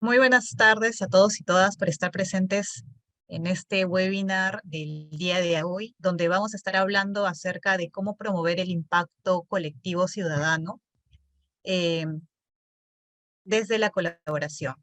Muy buenas tardes a todos y todas por estar presentes en este webinar del día de hoy, donde vamos a estar hablando acerca de cómo promover el impacto colectivo ciudadano eh, desde la colaboración.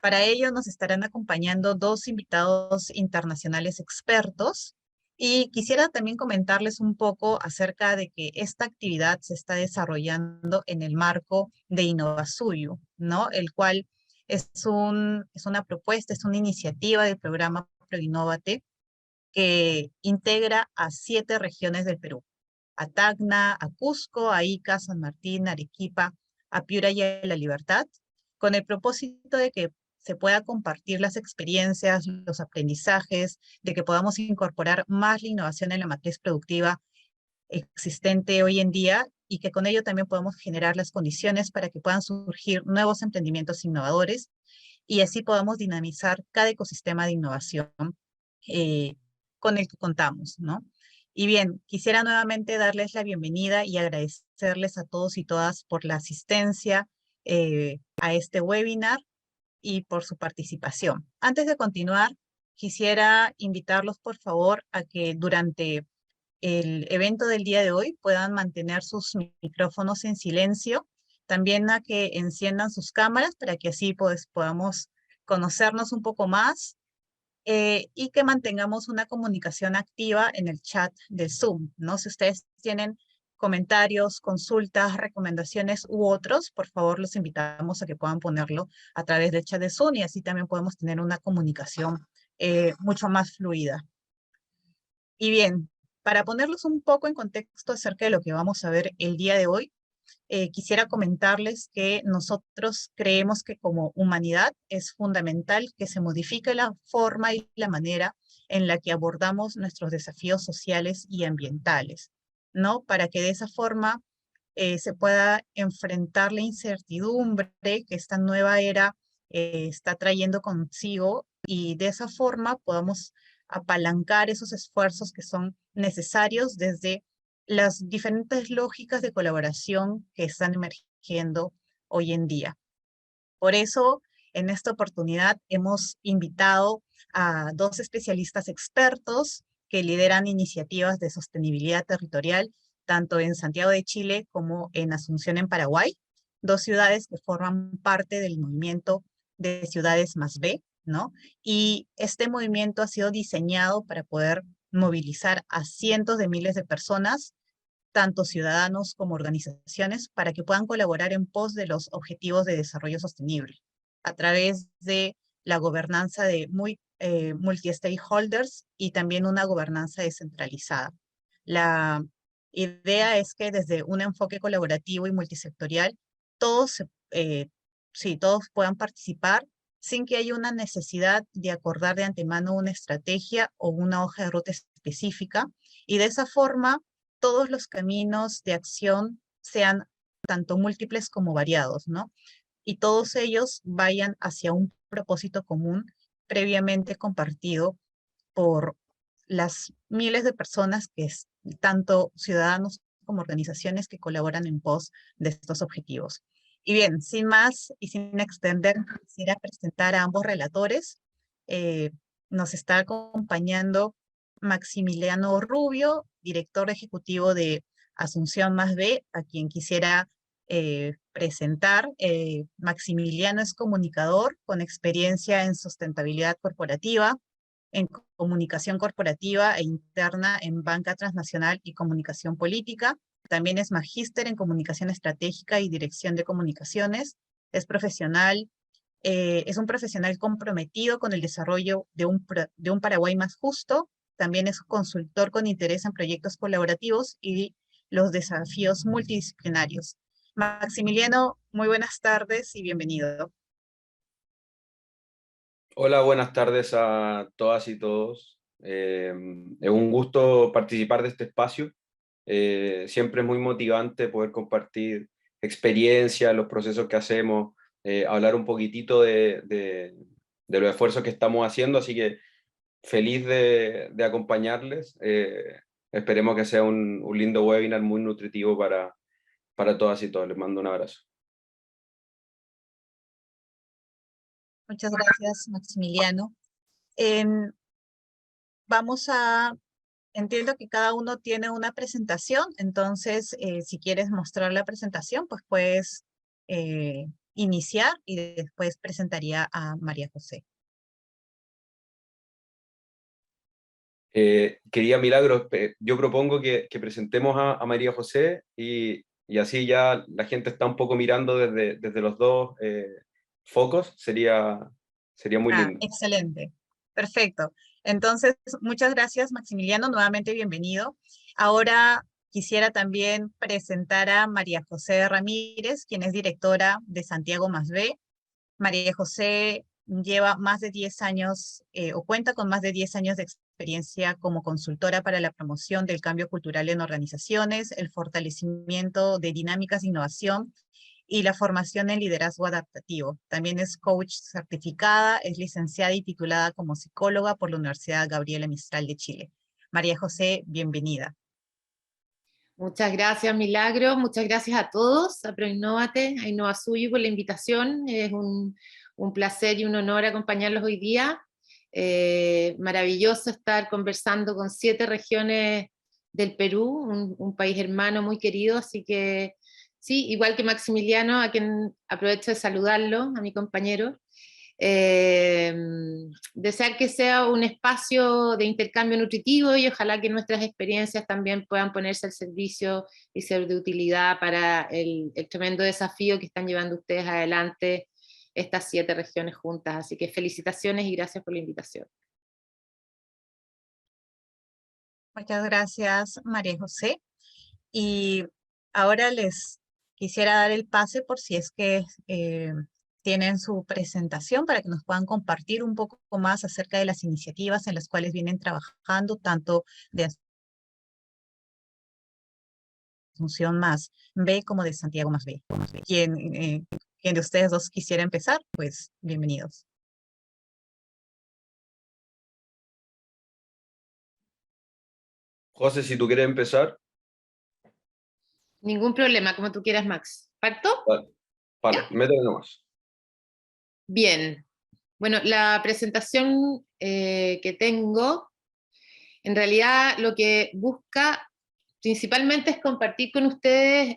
Para ello nos estarán acompañando dos invitados internacionales expertos y quisiera también comentarles un poco acerca de que esta actividad se está desarrollando en el marco de Innovasuyu, ¿no? El cual es una propuesta, es una iniciativa del programa ProInnovate que integra a 7 regiones del Perú: a Tacna, a Cusco, a Ica, San Martín, Arequipa, a Piura y a La Libertad, con el propósito de que se pueda compartir las experiencias, los aprendizajes, de que podamos incorporar más la innovación en la matriz productiva existente hoy en día y que con ello también podamos generar las condiciones para que puedan surgir nuevos emprendimientos innovadores y así podamos dinamizar cada ecosistema de innovación eh, con el que contamos, ¿no? Y bien, quisiera nuevamente darles la bienvenida y agradecerles a todos y todas por la asistencia a este webinar y por su participación. Antes de continuar, quisiera invitarlos, por favor, a que durante el evento del día de hoy puedan mantener sus micrófonos en silencio, también a que enciendan sus cámaras para que así pues, podamos conocernos un poco más y que mantengamos una comunicación activa en el chat de Zoom, ¿no? Si ustedes tienen comentarios, consultas, recomendaciones u otros, por favor los invitamos a que puedan ponerlo a través del chat de Zoom y así también podemos tener una comunicación mucho más fluida. Y bien, para ponerlos un poco en contexto acerca de lo que vamos a ver el día de hoy, quisiera comentarles que nosotros creemos que como humanidad es fundamental que se modifique la forma y la manera en la que abordamos nuestros desafíos sociales y ambientales, ¿no? Para que de esa forma se pueda enfrentar la incertidumbre que esta nueva era está trayendo consigo y de esa forma podamos apalancar esos esfuerzos que son necesarios desde las diferentes lógicas de colaboración que están emergiendo hoy en día. Por eso, en esta oportunidad hemos invitado a dos especialistas expertos que lideran iniciativas de sostenibilidad territorial, tanto en Santiago de Chile como en Asunción, en Paraguay, dos ciudades que forman parte del movimiento de Ciudades Más B, ¿no? Y este movimiento ha sido diseñado para poder movilizar a cientos de miles de personas, tanto ciudadanos como organizaciones, para que puedan colaborar en pos de los objetivos de desarrollo sostenible a través de la gobernanza de multi-stakeholders y también una gobernanza descentralizada. La idea es que desde un enfoque colaborativo y multisectorial, todos, sí, todos puedan participar sin que haya una necesidad de acordar de antemano una estrategia o una hoja de ruta específica, y de esa forma todos los caminos de acción sean tanto múltiples como variados, ¿no? Y todos ellos vayan hacia un propósito común previamente compartido por las miles de personas tanto ciudadanos como organizaciones que colaboran en pos de estos objetivos. Y bien, sin más y sin extender, quisiera presentar a ambos relatores. Eh, Nos está acompañando Maximiliano Rubio, director ejecutivo de Asunción Más B, a quien quisiera presentar. Maximiliano es comunicador con experiencia en sustentabilidad corporativa, en comunicación corporativa e interna en banca transnacional y comunicación política. También es magíster en comunicación estratégica y dirección de comunicaciones. Es profesional, es un profesional comprometido con el desarrollo de un Paraguay más justo. También es consultor con interés en proyectos colaborativos y los desafíos multidisciplinarios. Maximiliano, muy buenas tardes y bienvenido. Hola, buenas tardes a todas y todos. Es un gusto participar de este espacio. Siempre es muy motivante poder compartir experiencias, los procesos que hacemos, hablar un poquitito de los esfuerzos que estamos haciendo, así que feliz de acompañarles. Esperemos que sea un lindo webinar muy nutritivo para todas y todos. Les mando un abrazo. Muchas gracias, Maximiliano. Em, vamos a, entiendo que cada uno tiene una presentación, entonces si quieres mostrar la presentación, pues puedes iniciar y después presentaría a María José. Quería Milagros, yo propongo que presentemos a María José y así ya la gente está un poco mirando desde los dos focos, sería muy Ah, lindo. excelente. Perfecto. Entonces, muchas gracias, Maximiliano. Nuevamente bienvenido. Ahora quisiera también presentar a María José Ramírez, quien es directora de Santiago Más B. María José lleva más de 10 años o cuenta con más de 10 años de experiencia como consultora para la promoción del cambio cultural en organizaciones, el fortalecimiento de dinámicas de innovación y la formación en liderazgo adaptativo. También es coach certificada, es licenciada y titulada como psicóloga por la Universidad Gabriela Mistral de Chile. María José, bienvenida. Muchas gracias, Milagro. Muchas gracias a todos, a ProInnovate, a InnovaSuyo por la invitación. Es un placer y un honor acompañarlos hoy día. Maravilloso estar conversando con 7 regiones del Perú, un país hermano muy querido, así que sí, igual que Maximiliano, a quien aprovecho de saludarlo, a mi compañero. Desear que sea un espacio de intercambio nutritivo y ojalá que nuestras experiencias también puedan ponerse al servicio y ser de utilidad para el tremendo desafío que están llevando ustedes adelante estas 7 regiones juntas. Así que felicitaciones y gracias por la invitación. Muchas gracias, María José. Y ahora les quisiera dar el pase por si es que tienen su presentación para que nos puedan compartir un poco más acerca de las iniciativas en las cuales vienen trabajando, tanto de Asunción Más B como de Santiago Más B. Quien de ustedes dos quisiera empezar, pues bienvenidos. José, si tú quieres empezar, Ningún problema, como tú quieras, Max. ¿Parto? vale, ¿Ya? vale, métele nomás. Bien. Bueno, la presentación que tengo, en realidad lo que busca principalmente es compartir con ustedes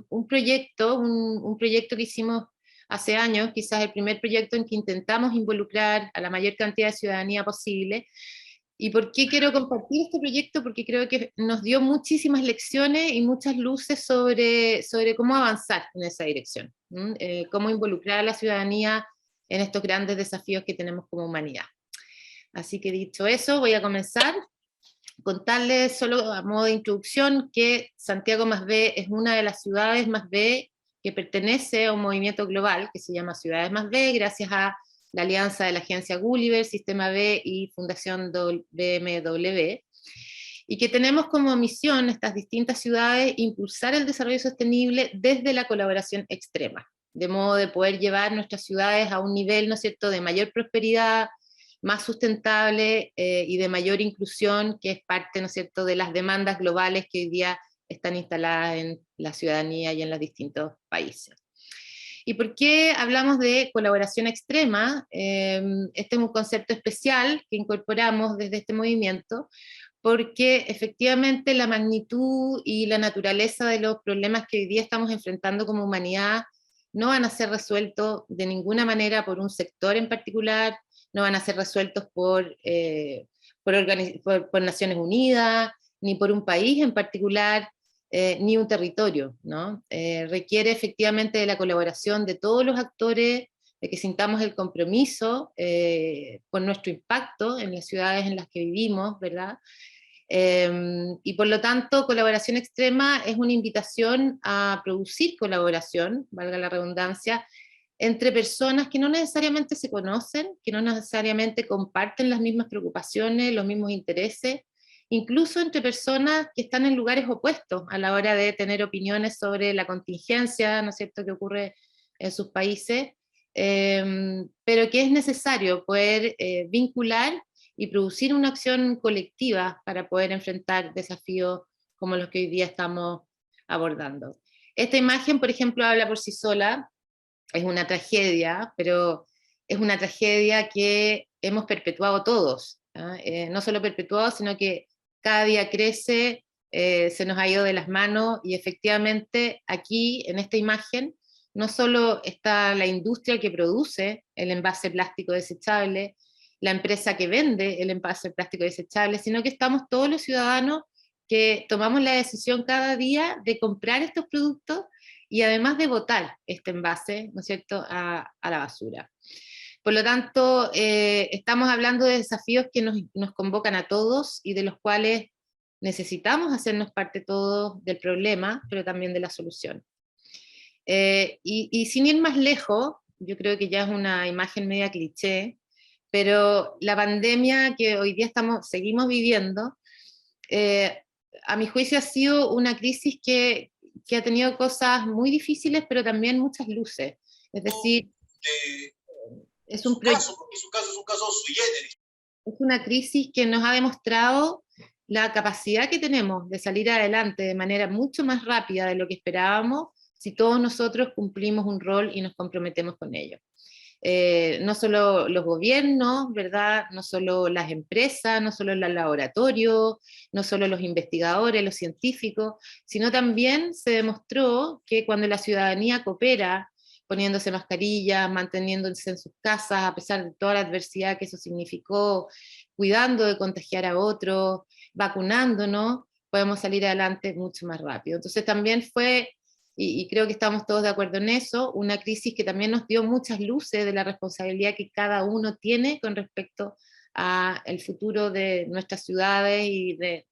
un proyecto que hicimos hace años, quizás el primer proyecto en que intentamos involucrar a la mayor cantidad de ciudadanía posible. ¿Y por qué quiero compartir este proyecto? Porque creo que nos dio muchísimas lecciones y muchas luces sobre cómo avanzar en esa dirección, cómo involucrar a la ciudadanía en estos grandes desafíos que tenemos como humanidad. Así que dicho eso, voy a comenzar. Contarles solo a modo de introducción que Santiago Más B es una de las ciudades más B que pertenece a un movimiento global que se llama Ciudades Más B, gracias a la alianza de la agencia Gulliver, Sistema B y Fundación BMW, y que tenemos como misión estas distintas ciudades impulsar el desarrollo sostenible desde la colaboración extrema, de modo de poder llevar nuestras ciudades a un nivel, ¿no es cierto?, de mayor prosperidad, más sustentable y de mayor inclusión, que es parte, ¿no es cierto?, de las demandas globales que hoy día están instaladas en la ciudadanía y en los distintos países. ¿Y por qué hablamos de colaboración extrema? Este es un concepto especial que incorporamos desde este movimiento, porque efectivamente la magnitud y la naturaleza de los problemas que hoy día estamos enfrentando como humanidad no van a ser resueltos de ninguna manera por un sector en particular, no van a ser resueltos por Naciones Unidas, ni por un país en particular, ni un territorio, ¿no? Requiere efectivamente de la colaboración de todos los actores, de que sintamos el compromiso por nuestro impacto en las ciudades en las que vivimos, ¿verdad? Y por lo tanto, colaboración extrema es una invitación a producir colaboración, valga la redundancia, entre personas que no necesariamente se conocen, que no necesariamente comparten las mismas preocupaciones, los mismos intereses, incluso entre personas que están en lugares opuestos a la hora de tener opiniones sobre la contingencia, ¿no es cierto?, que ocurre en sus países, pero que es necesario poder vincular y producir una acción colectiva para poder enfrentar desafíos como los que hoy día estamos abordando. Esta imagen, por ejemplo, habla por sí sola, es una tragedia, pero es una tragedia que hemos perpetuado todos, ¿ah? No solo perpetuado, sino que cada día crece, se nos ha ido de las manos, y efectivamente aquí, en esta imagen, no solo está la industria que produce el envase plástico desechable, la empresa que vende el envase plástico desechable, sino que estamos todos los ciudadanos que tomamos la decisión cada día de comprar estos productos y además de botar este envase, ¿no es cierto?, a la basura. Por lo tanto, estamos hablando de desafíos que nos convocan a todos y de los cuales necesitamos hacernos parte todos del problema, pero también de la solución. Y sin ir más lejos, yo creo que ya es una imagen media cliché, pero la pandemia que hoy día seguimos viviendo, a mi juicio ha sido una crisis que ha tenido cosas muy difíciles, pero también muchas luces. Es decir, es un caso, porque su caso es un caso sui generis. Es una crisis que nos ha demostrado la capacidad que tenemos de salir adelante de manera mucho más rápida de lo que esperábamos, si todos nosotros cumplimos un rol y nos comprometemos con ello. No solo los gobiernos, ¿verdad? No solo las empresas, no solo los laboratorios, no solo los investigadores, los científicos, sino también se demostró que cuando la ciudadanía coopera, poniéndose mascarillas, manteniéndose en sus casas, a pesar de toda la adversidad que eso significó, cuidando de contagiar a otros, vacunándonos, podemos salir adelante mucho más rápido. Entonces también fue, y creo que estamos todos de acuerdo en eso, una crisis que también nos dio muchas luces de la responsabilidad que cada uno tiene con respecto al futuro de nuestras ciudades y de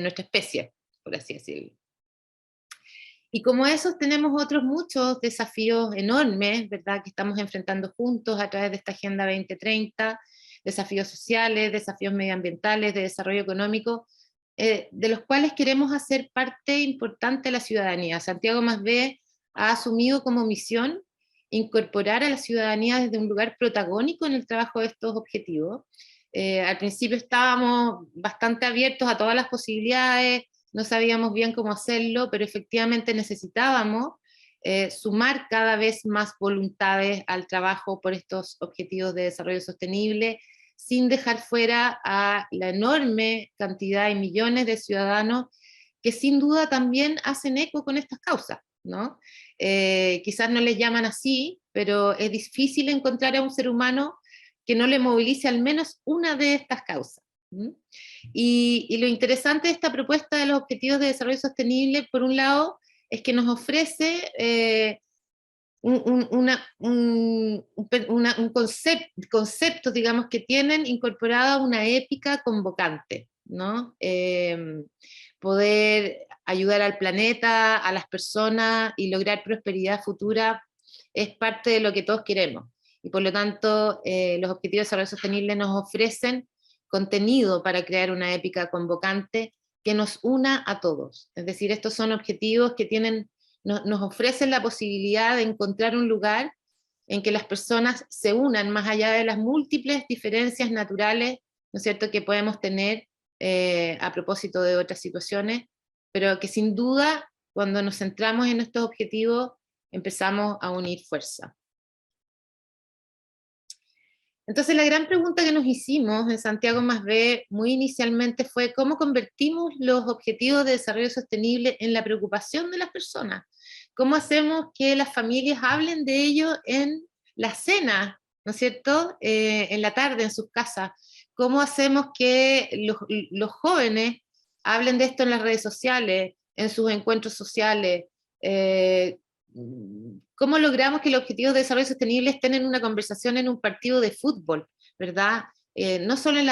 nuestra especie, por así decirlo. Y como esos tenemos otros muchos desafíos enormes, ¿verdad?, que estamos enfrentando juntos a través de esta Agenda 2030, desafíos sociales, desafíos medioambientales, de desarrollo económico, de los cuales queremos hacer parte importante de la ciudadanía. Santiago +B ha asumido como misión incorporar a la ciudadanía desde un lugar protagónico en el trabajo de estos objetivos. Al principio estábamos bastante abiertos a todas las posibilidades, no sabíamos bien cómo hacerlo, pero efectivamente necesitábamos sumar cada vez más voluntades al trabajo por estos objetivos de desarrollo sostenible, sin dejar fuera a la enorme cantidad y millones de ciudadanos que sin duda también hacen eco con estas causas, ¿no? Quizás no les llaman así, pero es difícil encontrar a un ser humano que no le movilice al menos una de estas causas. Y lo interesante de esta propuesta de los Objetivos de Desarrollo Sostenible, por un lado, es que nos ofrece conceptos, digamos, que tienen incorporada una épica convocante, ¿no? Poder ayudar al planeta, a las personas y lograr prosperidad futura es parte de lo que todos queremos. Y por lo tanto, los Objetivos de Desarrollo Sostenible nos ofrecen contenido para crear una épica convocante que nos una a todos. Es decir, estos son objetivos que nos ofrecen la posibilidad de encontrar un lugar en que las personas se unan más allá de las múltiples diferencias naturales, ¿no es cierto?, que podemos tener a propósito de otras situaciones, pero que sin duda, cuando nos centramos en estos objetivos, empezamos a unir fuerza. Entonces la gran pregunta que nos hicimos en Santiago +B muy inicialmente fue cómo convertimos los objetivos de desarrollo sostenible en la preocupación de las personas. ¿Cómo hacemos que las familias hablen de ello en la cena, ¿no es cierto?, en la tarde en sus casas? ¿Cómo hacemos que los jóvenes hablen de esto en las redes sociales, en sus encuentros sociales? ¿Cómo logramos que los objetivos de desarrollo sostenible estén en una conversación en un partido de fútbol, ¿verdad? No solo en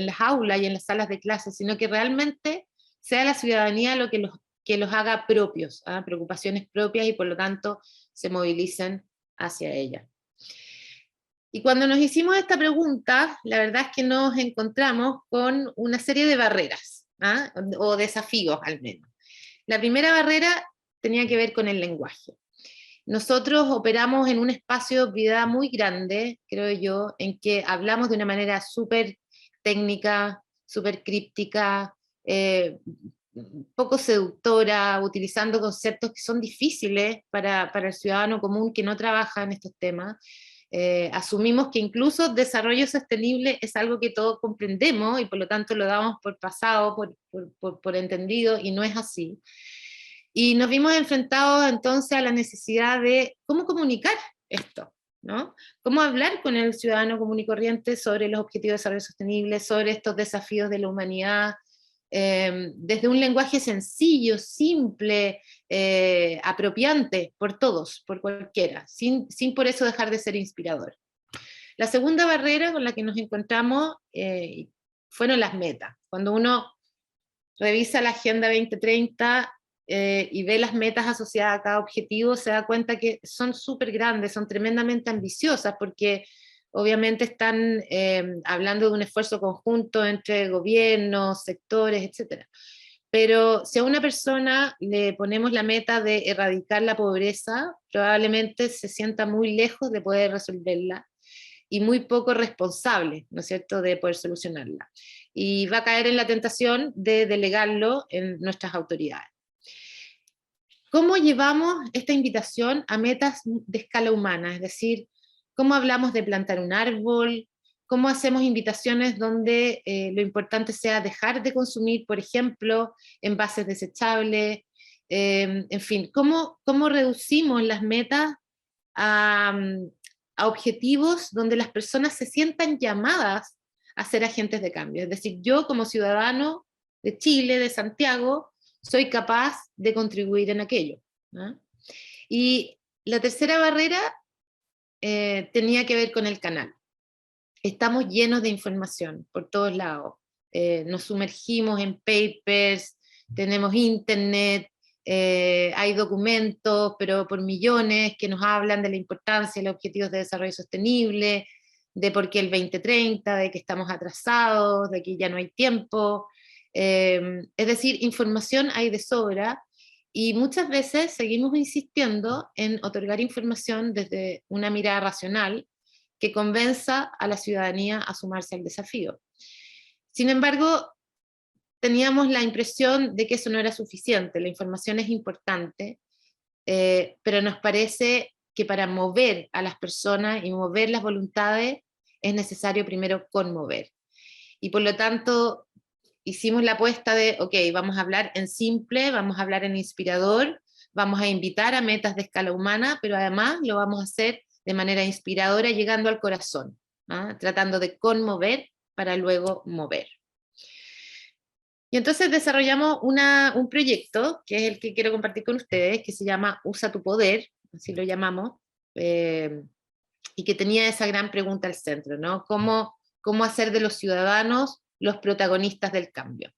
las aulas y en las salas de clases, sino que realmente sea la ciudadanía lo que los haga propios, ¿ah? Preocupaciones propias, y por lo tanto se movilicen hacia ellas. Y cuando nos hicimos esta pregunta, la verdad es que nos encontramos con una serie de barreras, ¿ah? O desafíos al menos. La primera barrera tenía que ver con el lenguaje. Nosotros operamos en un espacio de vida muy grande, creo yo, en que hablamos de una manera súper técnica, súper críptica, poco seductora, utilizando conceptos que son difíciles para el ciudadano común que no trabaja en estos temas. Asumimos que incluso desarrollo sostenible es algo que todos comprendemos y por lo tanto lo damos por pasado, por entendido, y no es así. Y nos vimos enfrentados entonces a la necesidad de cómo comunicar esto, ¿no? Cómo hablar con el ciudadano común y corriente sobre los objetivos de desarrollo sostenible, sobre estos desafíos de la humanidad, desde un lenguaje sencillo, simple, apropiante por todos, por cualquiera, sin por eso dejar de ser inspirador. La segunda barrera con la que nos encontramos fueron las metas. Cuando uno revisa la Agenda 2030 y ve las metas asociadas a cada objetivo, se da cuenta que son súper grandes, son tremendamente ambiciosas, porque obviamente están hablando de un esfuerzo conjunto entre gobiernos, sectores, etc. Pero si a una persona le ponemos la meta de erradicar la pobreza, probablemente se sienta muy lejos de poder resolverla y muy poco responsable, ¿no es cierto?, de poder solucionarla. Y va a caer en la tentación de delegarlo en nuestras autoridades. ¿Cómo llevamos esta invitación a metas de escala humana? Es decir, ¿cómo hablamos de plantar un árbol? ¿Cómo hacemos invitaciones donde lo importante sea dejar de consumir, por ejemplo, envases desechables? En fin, ¿cómo reducimos las metas a objetivos donde las personas se sientan llamadas a ser agentes de cambio? Es decir, yo como ciudadano de Chile, de Santiago, soy capaz de contribuir en aquello, ¿no? Y la tercera barrera tenía que ver con el canal. Estamos llenos de información por todos lados. Nos sumergimos en papers, tenemos internet, hay documentos, pero por millones, que nos hablan de la importancia de los objetivos de desarrollo sostenible, de por qué el 2030, de que estamos atrasados, de que ya no hay tiempo. Es decir, información hay de sobra, y muchas veces seguimos insistiendo en otorgar información desde una mirada racional que convenza a la ciudadanía a sumarse al desafío. Sin embargo, teníamos la impresión de que eso no era suficiente. La información es importante, pero nos parece que para mover a las personas y mover las voluntades es necesario primero conmover. Y por lo tanto, hicimos la apuesta de, ok, vamos a hablar en simple, vamos a hablar en inspirador, vamos a invitar a metas de escala humana, pero además lo vamos a hacer de manera inspiradora, llegando al corazón, ¿no? Tratando de conmover para luego mover. Y entonces desarrollamos un proyecto, que es el que quiero compartir con ustedes, que se llama Usa tu Poder, así lo llamamos, y que tenía esa gran pregunta al centro, ¿no? ¿Cómo hacer de los ciudadanos los protagonistas del cambio?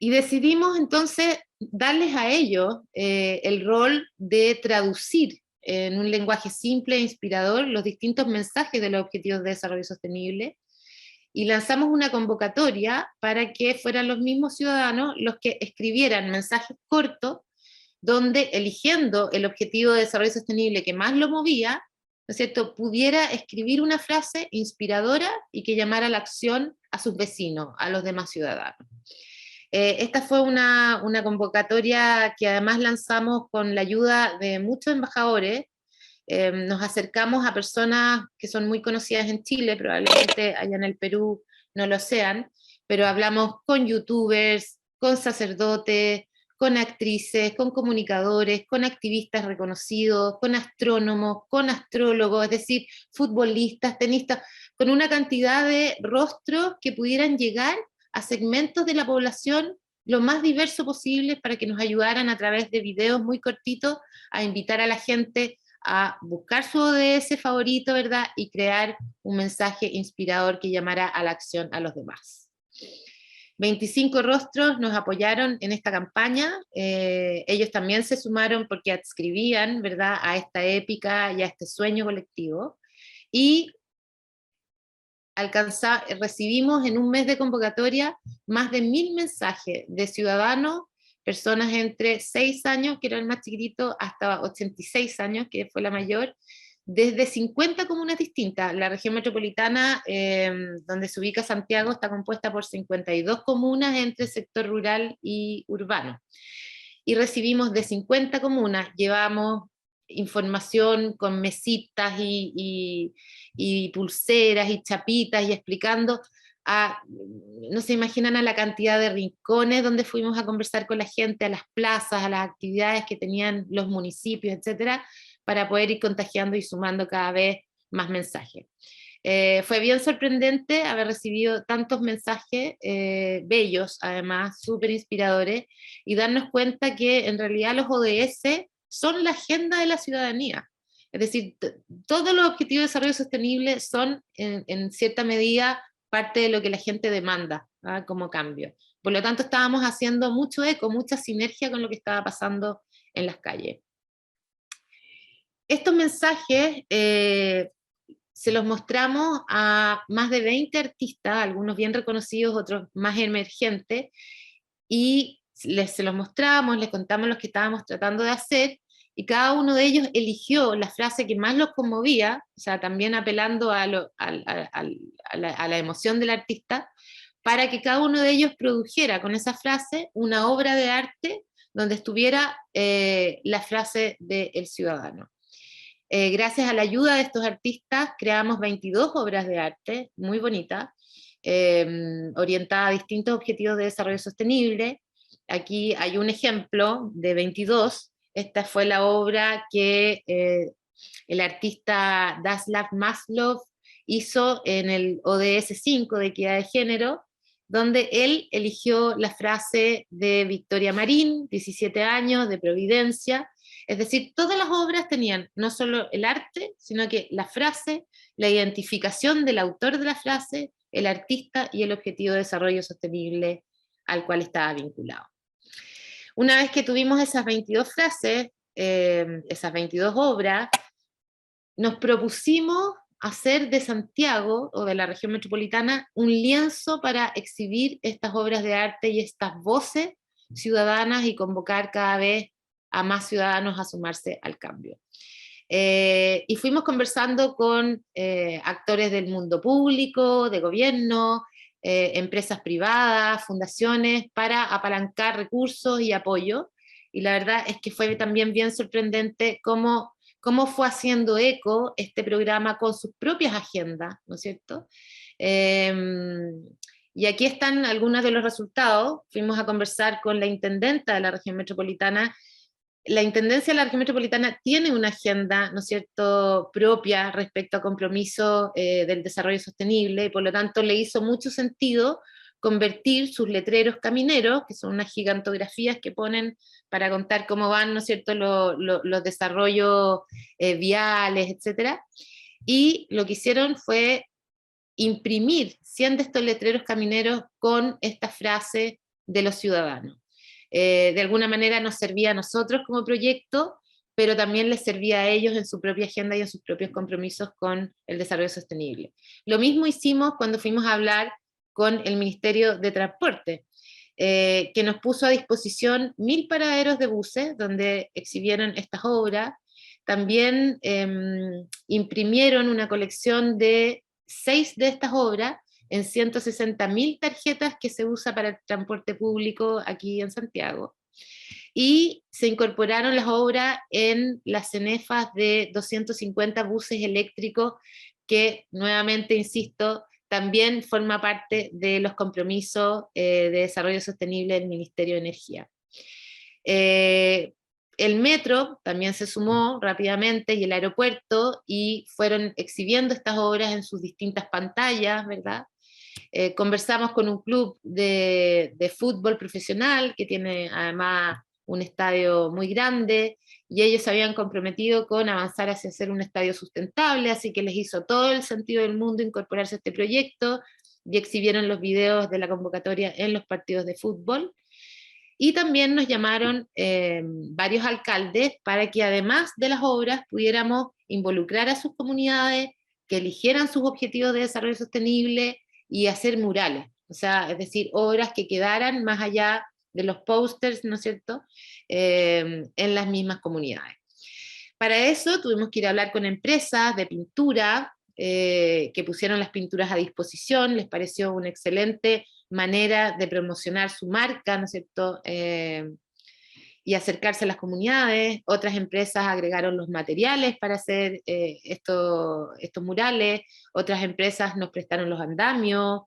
Y decidimos entonces darles a ellos el rol de traducir en un lenguaje simple e inspirador los distintos mensajes de los Objetivos de Desarrollo Sostenible, y lanzamos una convocatoria para que fueran los mismos ciudadanos los que escribieran mensajes cortos, donde eligiendo el objetivo de desarrollo sostenible que más lo movía, ¿no es cierto?, pudiera escribir una frase inspiradora y que llamara a la acción a sus vecinos, a los demás ciudadanos. Esta fue una convocatoria que además lanzamos con la ayuda de muchos embajadores. Nos acercamos a personas que son muy conocidas en Chile, probablemente allá en el Perú no lo sean, pero hablamos con youtubers, con sacerdotes, con actrices, con comunicadores, con activistas reconocidos, con astrónomos, con astrólogos, es decir, futbolistas, tenistas, con una cantidad de rostros que pudieran llegar a segmentos de la población lo más diverso posible, para que nos ayudaran a través de videos muy cortitos a invitar a la gente a buscar su ODS favorito, ¿verdad?, y crear un mensaje inspirador que llamara a la acción a los demás. 25 rostros nos apoyaron en esta campaña. Ellos también se sumaron porque adscribían, ¿verdad?, a esta épica y a este sueño colectivo, y recibimos en un mes de convocatoria más de 1000 mensajes de ciudadanos, personas entre 6 años, que era el más chiquitito, hasta 86 años, que fue la mayor, desde 50 comunas distintas. La región metropolitana, donde se ubica Santiago, está compuesta por 52 comunas entre sector rural y urbano. Y recibimos de 50 comunas, llevamos información con mesitas y pulseras y chapitas y explicando. No se imaginan a la cantidad de rincones donde fuimos a conversar con la gente, a las plazas, a las actividades que tenían los municipios, etcétera, para poder ir contagiando y sumando cada vez más mensajes. Fue bien sorprendente haber recibido tantos mensajes bellos, además, súper inspiradores, y darnos cuenta que en realidad los ODS son la agenda de la ciudadanía. Es decir, todos los objetivos de desarrollo sostenible son en cierta medida parte de lo que la gente demanda, ¿ah?, como cambio. Por lo tanto, estábamos haciendo mucho eco, mucha sinergia con lo que estaba pasando en las calles. Estos mensajes se los mostramos a más de 20 artistas, algunos bien reconocidos, otros más emergentes, y se los mostramos, les contamos lo que estábamos tratando de hacer, y cada uno de ellos eligió la frase que más los conmovía, o sea, también apelando a la emoción del artista, para que cada uno de ellos produjera con esa frase una obra de arte donde estuviera la frase del ciudadano. Gracias a la ayuda de estos artistas creamos 22 obras de arte muy bonitas, orientadas a distintos objetivos de desarrollo sostenible. Aquí hay un ejemplo de 22. Esta fue la obra que el artista Václav Maslow hizo en el ODS 5 de equidad de género, donde él eligió la frase de Victoria Marín, 17 años, de Providencia. Es decir, todas las obras tenían no solo el arte, sino que la frase, la identificación del autor de la frase, el artista y el objetivo de desarrollo sostenible al cual estaba vinculado. Una vez que tuvimos esas 22 frases, esas 22 obras, nos propusimos hacer de Santiago o de la región metropolitana un lienzo para exhibir estas obras de arte y estas voces ciudadanas y convocar cada vez a más ciudadanos a sumarse al cambio. Y fuimos conversando con actores del mundo público, de gobierno, empresas privadas, fundaciones, para apalancar recursos y apoyo. Y la verdad es que fue también bien sorprendente cómo fue haciendo eco este programa con sus propias agendas, ¿no es cierto? Y aquí están algunos de los resultados. Fuimos a conversar con la intendenta de la región metropolitana. La Intendencia de la Región Metropolitana tiene una agenda, ¿no es cierto?, propia respecto a compromiso del desarrollo sostenible, y por lo tanto le hizo mucho sentido convertir sus letreros camineros, que son unas gigantografías que ponen para contar cómo van, ¿no es cierto?, los desarrollos viales, etcétera, y lo que hicieron fue imprimir 100 de estos letreros camineros con esta frase de los ciudadanos. De alguna manera nos servía a nosotros como proyecto, pero también les servía a ellos en su propia agenda y en sus propios compromisos con el desarrollo sostenible. Lo mismo hicimos cuando fuimos a hablar con el Ministerio de Transporte, que nos puso a disposición 1000 paraderos de buses donde exhibieron estas obras. También imprimieron una colección de 6 de estas obras en 160.000 tarjetas que se usa para el transporte público aquí en Santiago. Y se incorporaron las obras en las cenefas de 250 buses eléctricos que, nuevamente, insisto, también forma parte de los compromisos de desarrollo sostenible del Ministerio de Energía. El metro también se sumó rápidamente, y el aeropuerto, y fueron exhibiendo estas obras en sus distintas pantallas, ¿verdad? Conversamos con un club de fútbol profesional que tiene además un estadio muy grande, y ellos se habían comprometido con avanzar hacia hacer un estadio sustentable, así que les hizo todo el sentido del mundo incorporarse a este proyecto, y exhibieron los videos de la convocatoria en los partidos de fútbol. Y también nos llamaron varios alcaldes para que, además de las obras, pudiéramos involucrar a sus comunidades, que eligieran sus objetivos de desarrollo sostenible y hacer murales, o sea, es decir, obras que quedaran más allá de los pósters, ¿no es cierto?, en las mismas comunidades. Para eso tuvimos que ir a hablar con empresas de pintura que pusieron las pinturas a disposición. Les pareció una excelente manera de promocionar su marca, ¿no es cierto?, y acercarse a las comunidades. Otras empresas agregaron los materiales para hacer estos murales, otras empresas nos prestaron los andamios,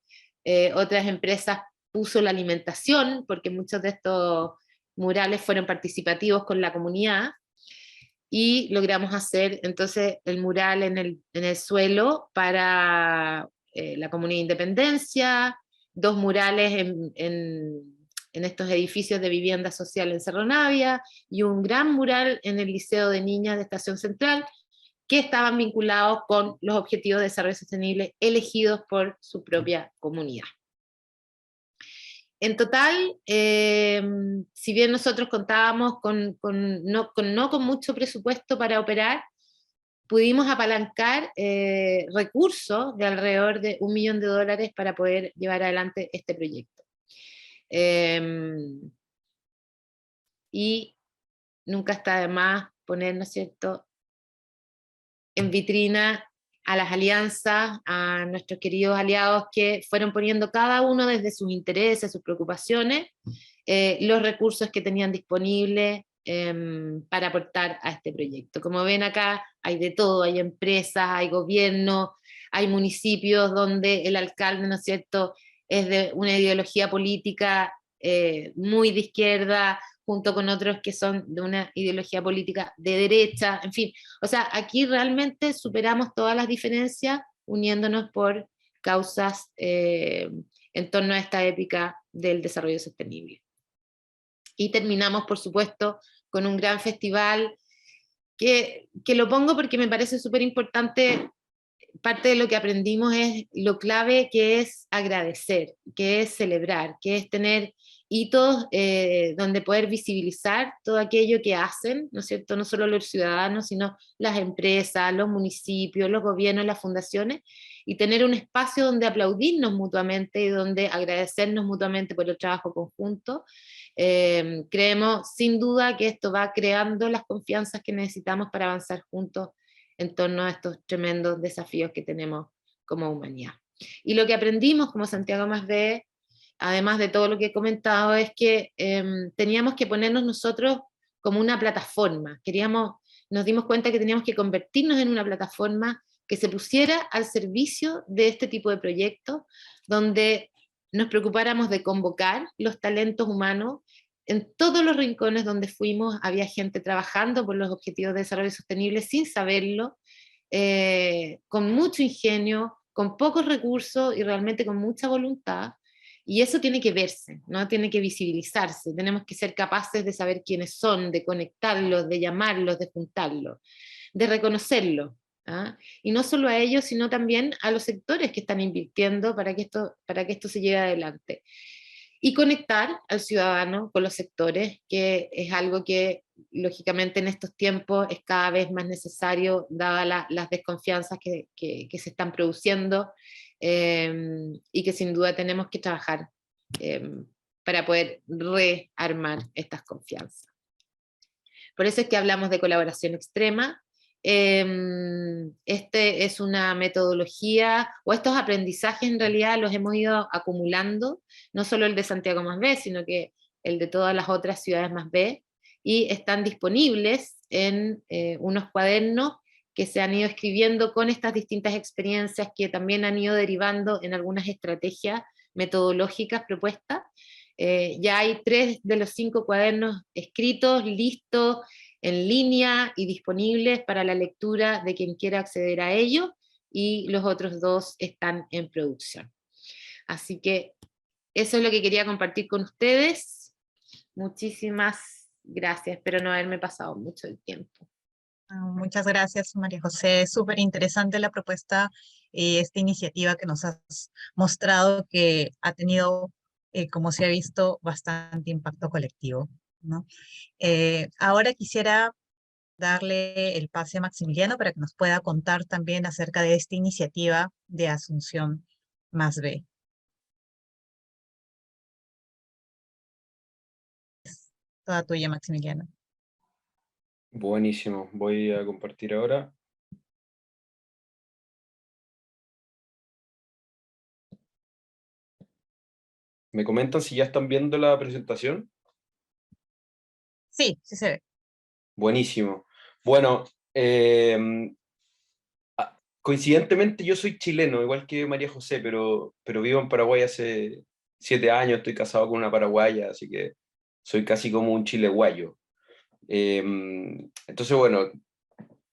otras empresas puso la alimentación, porque muchos de estos murales fueron participativos con la comunidad, y logramos hacer entonces el mural en el suelo para la Comunidad de Independencia, 2 murales en estos edificios de vivienda social en Cerro Navia, y un gran mural en el Liceo de Niñas de Estación Central, que estaban vinculados con los objetivos de desarrollo sostenible elegidos por su propia comunidad. En total, si bien nosotros contábamos no con mucho presupuesto para operar, pudimos apalancar recursos de alrededor de $1 millón para poder llevar adelante este proyecto. Y nunca está de más poner, ¿no es cierto?, en vitrina a las alianzas, a nuestros queridos aliados que fueron poniendo cada uno desde sus intereses, sus preocupaciones, los recursos que tenían disponibles para aportar a este proyecto. Como ven acá, hay de todo, hay empresas, hay gobierno, hay municipios donde el alcalde, ¿no es cierto?, es de una ideología política muy de izquierda, junto con otros que son de una ideología política de derecha, en fin. O sea, aquí realmente superamos todas las diferencias uniéndonos por causas en torno a esta épica del desarrollo sostenible. Y terminamos, por supuesto, con un gran festival que lo pongo porque me parece súper importante. Parte de lo que aprendimos es lo clave que es agradecer, que es celebrar, que es tener hitos donde poder visibilizar todo aquello que hacen, ¿no es cierto?, no solo los ciudadanos, sino las empresas, los municipios, los gobiernos, las fundaciones, y tener un espacio donde aplaudirnos mutuamente y donde agradecernos mutuamente por el trabajo conjunto. Creemos sin duda que esto va creando las confianzas que necesitamos para avanzar juntos en torno a estos tremendos desafíos que tenemos como humanidad. Y lo que aprendimos como Santiago +B, además de todo lo que he comentado, es que teníamos que ponernos nosotros como una plataforma. Nos dimos cuenta que teníamos que convertirnos en una plataforma que se pusiera al servicio de este tipo de proyectos, donde nos preocupáramos de convocar los talentos humanos. En todos los rincones donde fuimos había gente trabajando por los objetivos de desarrollo sostenible sin saberlo, con mucho ingenio, con pocos recursos y realmente con mucha voluntad. Y eso tiene que verse, ¿no? Tiene que visibilizarse. Tenemos que ser capaces de saber quiénes son, de conectarlos, de llamarlos, de juntarlos, de reconocerlos. ¿Ah? Y no solo a ellos, sino también a los sectores que están invirtiendo para que esto se lleve adelante. Y conectar al ciudadano con los sectores, que es algo que lógicamente en estos tiempos es cada vez más necesario, dadas las desconfianzas que se están produciendo, y que sin duda tenemos que trabajar para poder rearmar estas confianzas. Por eso es que hablamos de colaboración extrema. Este es una metodología, o estos aprendizajes en realidad los hemos ido acumulando, no solo el de Santiago +B, sino que el de todas las otras ciudades +B, y están disponibles en unos cuadernos que se han ido escribiendo con estas distintas experiencias que también han ido derivando en algunas estrategias metodológicas propuestas. Ya hay 3 de los 5 cuadernos escritos, listos, en línea y disponibles para la lectura de quien quiera acceder a ellos, y los otros 2 están en producción. Así que eso es lo que quería compartir con ustedes. Muchísimas gracias, espero no haberme pasado mucho el tiempo. Muchas gracias, María José. Súper interesante la propuesta y esta iniciativa que nos has mostrado, que ha tenido, como se ha visto, bastante impacto colectivo, ¿no? Ahora quisiera darle el pase a Maximiliano para que nos pueda contar también acerca de esta iniciativa de Asunción +B. Toda tuya, Maximiliano. Buenísimo, voy a compartir ahora. ¿Me comentan si ya están viendo la presentación? Sí, sí se ve. Buenísimo. Bueno, coincidentemente yo soy chileno, igual que María José, pero vivo en Paraguay hace 7 años, estoy casado con una paraguaya, así que soy casi como un chileguayo. Entonces, bueno,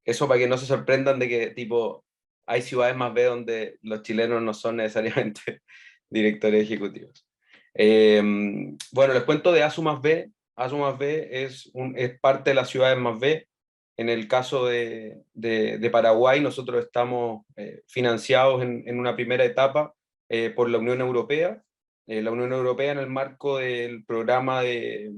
eso para que no se sorprendan de que tipo hay ciudades más B donde los chilenos no son necesariamente directores ejecutivos. Bueno, les cuento de ASU más B. ASU más B es parte de las ciudades más B. En el caso de Paraguay, nosotros estamos financiados en una primera etapa por la Unión Europea. La Unión Europea en el marco del programa de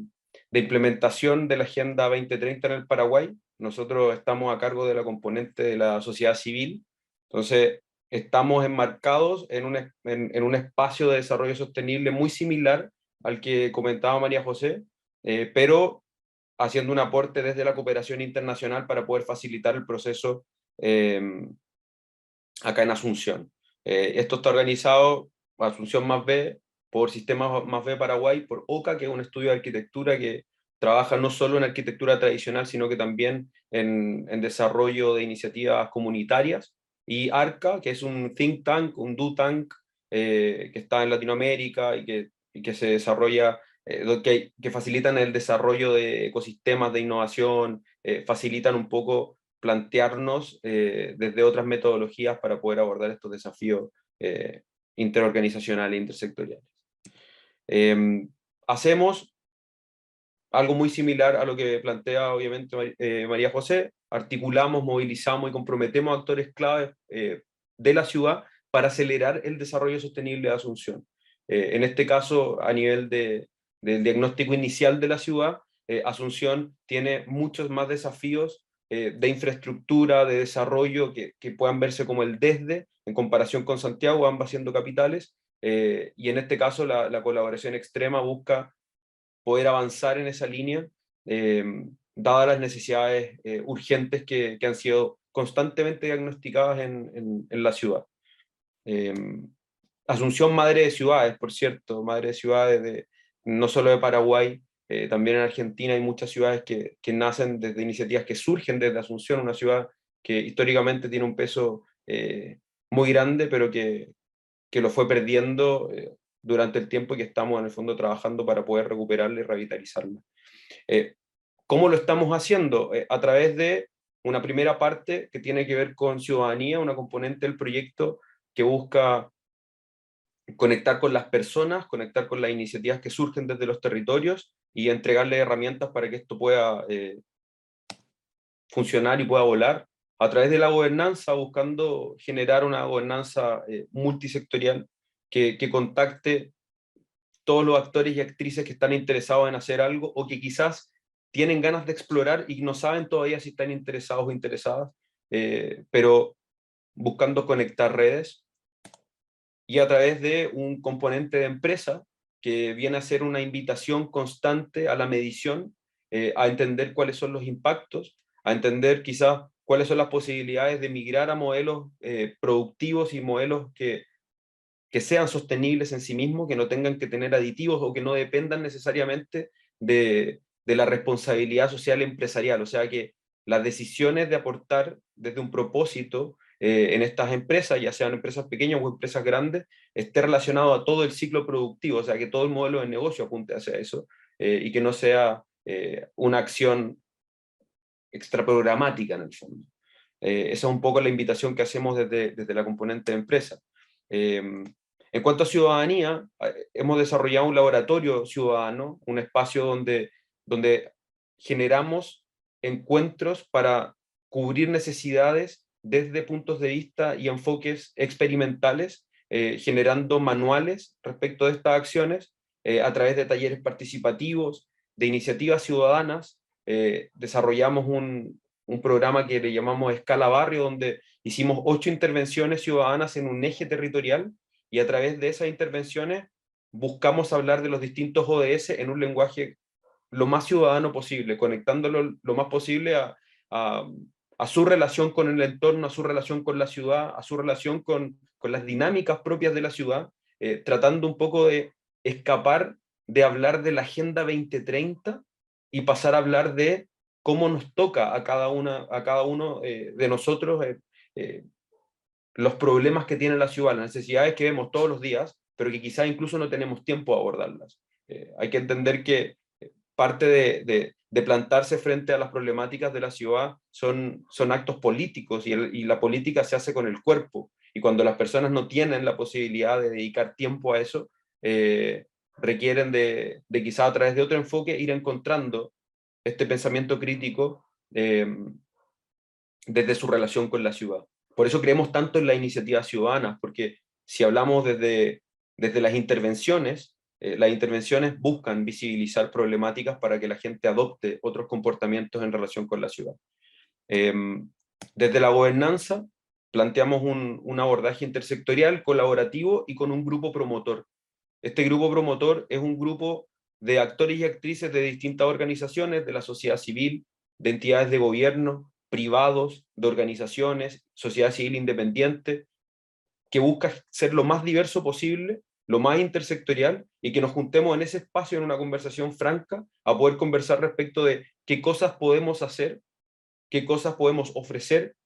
implementación de la Agenda 2030 en el Paraguay. Nosotros estamos a cargo de la componente de la sociedad civil. Entonces, estamos enmarcados en un espacio de desarrollo sostenible muy similar al que comentaba María José, pero haciendo un aporte desde la cooperación internacional para poder facilitar el proceso acá en Asunción. Esto está organizado, Asunción más B, por Sistema más B Paraguay, por OCA, que es un estudio de arquitectura que trabaja no solo en arquitectura tradicional, sino que también en desarrollo de iniciativas comunitarias, y ARCA, que es un think tank, un do tank, que está en Latinoamérica y que se desarrolla, que facilitan el desarrollo de ecosistemas de innovación, facilitan un poco plantearnos desde otras metodologías para poder abordar estos desafíos interorganizacionales e intersectoriales. Hacemos algo muy similar a lo que plantea obviamente María José, articulamos, movilizamos y comprometemos a actores claves de la ciudad para acelerar el desarrollo sostenible de Asunción. En este caso, a nivel del diagnóstico inicial de la ciudad, Asunción tiene muchos más desafíos de infraestructura, de desarrollo, que puedan verse como el desde, en comparación con Santiago, ambas siendo capitales, y en este caso la colaboración extrema busca poder avanzar en esa línea, dadas las necesidades urgentes que han sido constantemente diagnosticadas en la ciudad. Asunción, madre de ciudades, por cierto, madre de ciudades no solo de Paraguay, también en Argentina hay muchas ciudades que nacen desde iniciativas que surgen desde Asunción, una ciudad que históricamente tiene un peso muy grande, pero que lo fue perdiendo durante el tiempo que estamos en el fondo trabajando para poder recuperarla y revitalizarla. ¿Cómo lo estamos haciendo? A través de una primera parte que tiene que ver con ciudadanía, una componente del proyecto que busca conectar con las personas, conectar con las iniciativas que surgen desde los territorios y entregarle herramientas para que esto pueda funcionar y pueda volar a través de la gobernanza, buscando generar una gobernanza multisectorial que contacte todos los actores y actrices que están interesados en hacer algo o que quizás tienen ganas de explorar y no saben todavía si están interesados o interesadas, pero buscando conectar redes, y a través de un componente de empresa que viene a ser una invitación constante a la medición, a entender cuáles son los impactos, a entender quizás cuáles son las posibilidades de migrar a modelos productivos y modelos que sean sostenibles en sí mismos, que no tengan que tener aditivos o que no dependan necesariamente de la responsabilidad social empresarial. O sea, que las decisiones de aportar desde un propósito en estas empresas, ya sean empresas pequeñas o empresas grandes, esté relacionado a todo el ciclo productivo, o sea, que todo el modelo de negocio apunte hacia eso y que no sea una acción extraprogramática en el fondo. Esa es un poco la invitación que hacemos desde la componente de empresa. En cuanto a ciudadanía, hemos desarrollado un laboratorio ciudadano, un espacio donde generamos encuentros para cubrir necesidades desde puntos de vista y enfoques experimentales, generando manuales respecto de estas acciones a través de talleres participativos, de iniciativas ciudadanas. Desarrollamos un programa que le llamamos Escala Barrio, donde hicimos 8 intervenciones ciudadanas en un eje territorial, y a través de esas intervenciones buscamos hablar de los distintos ODS en un lenguaje lo más ciudadano posible, conectándolo lo más posible a su relación con el entorno, a su relación con la ciudad, a su relación con las dinámicas propias de la ciudad, tratando un poco de escapar de hablar de la Agenda 2030 y pasar a hablar de cómo nos toca a cada uno de nosotros los problemas que tiene la ciudad, las necesidades que vemos todos los días, pero que quizás incluso no tenemos tiempo de abordarlas. Hay que entender que parte de plantarse frente a las problemáticas de la ciudad son actos políticos, y la política se hace con el cuerpo, y cuando las personas no tienen la posibilidad de dedicar tiempo a eso, requieren de quizá a través de otro enfoque ir encontrando este pensamiento crítico desde su relación con la ciudad. Por eso creemos tanto en las iniciativas ciudadanas, porque si hablamos desde las intervenciones buscan visibilizar problemáticas para que la gente adopte otros comportamientos en relación con la ciudad. Desde la gobernanza planteamos un abordaje intersectorial, colaborativo y con un grupo promotor. Este grupo promotor es un grupo de actores y actrices de distintas organizaciones, de la sociedad civil, de entidades de gobierno, privados, de organizaciones, sociedad civil independiente, que busca ser lo más diverso posible, lo más intersectorial, y que nos juntemos en ese espacio en una conversación franca a poder conversar respecto de qué cosas podemos hacer, qué cosas podemos ofrecer,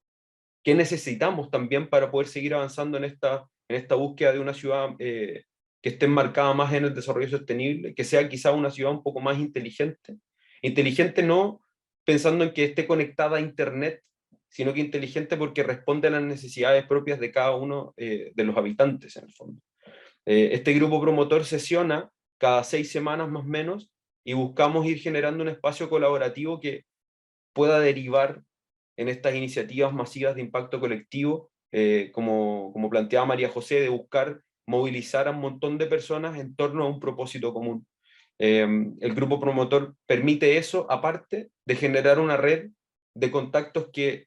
qué necesitamos también para poder seguir avanzando en esta búsqueda de una ciudad que esté enmarcada más en el desarrollo sostenible, que sea quizá una ciudad un poco más inteligente. Inteligente no pensando en que esté conectada a Internet, sino que inteligente porque responde a las necesidades propias de cada uno de los habitantes, en el fondo. Este grupo promotor sesiona cada 6 semanas más o menos, y buscamos ir generando un espacio colaborativo que pueda derivar en estas iniciativas masivas de impacto colectivo, como planteaba María José, de buscar movilizar a un montón de personas en torno a un propósito común. El grupo promotor permite eso, aparte de generar una red de contactos que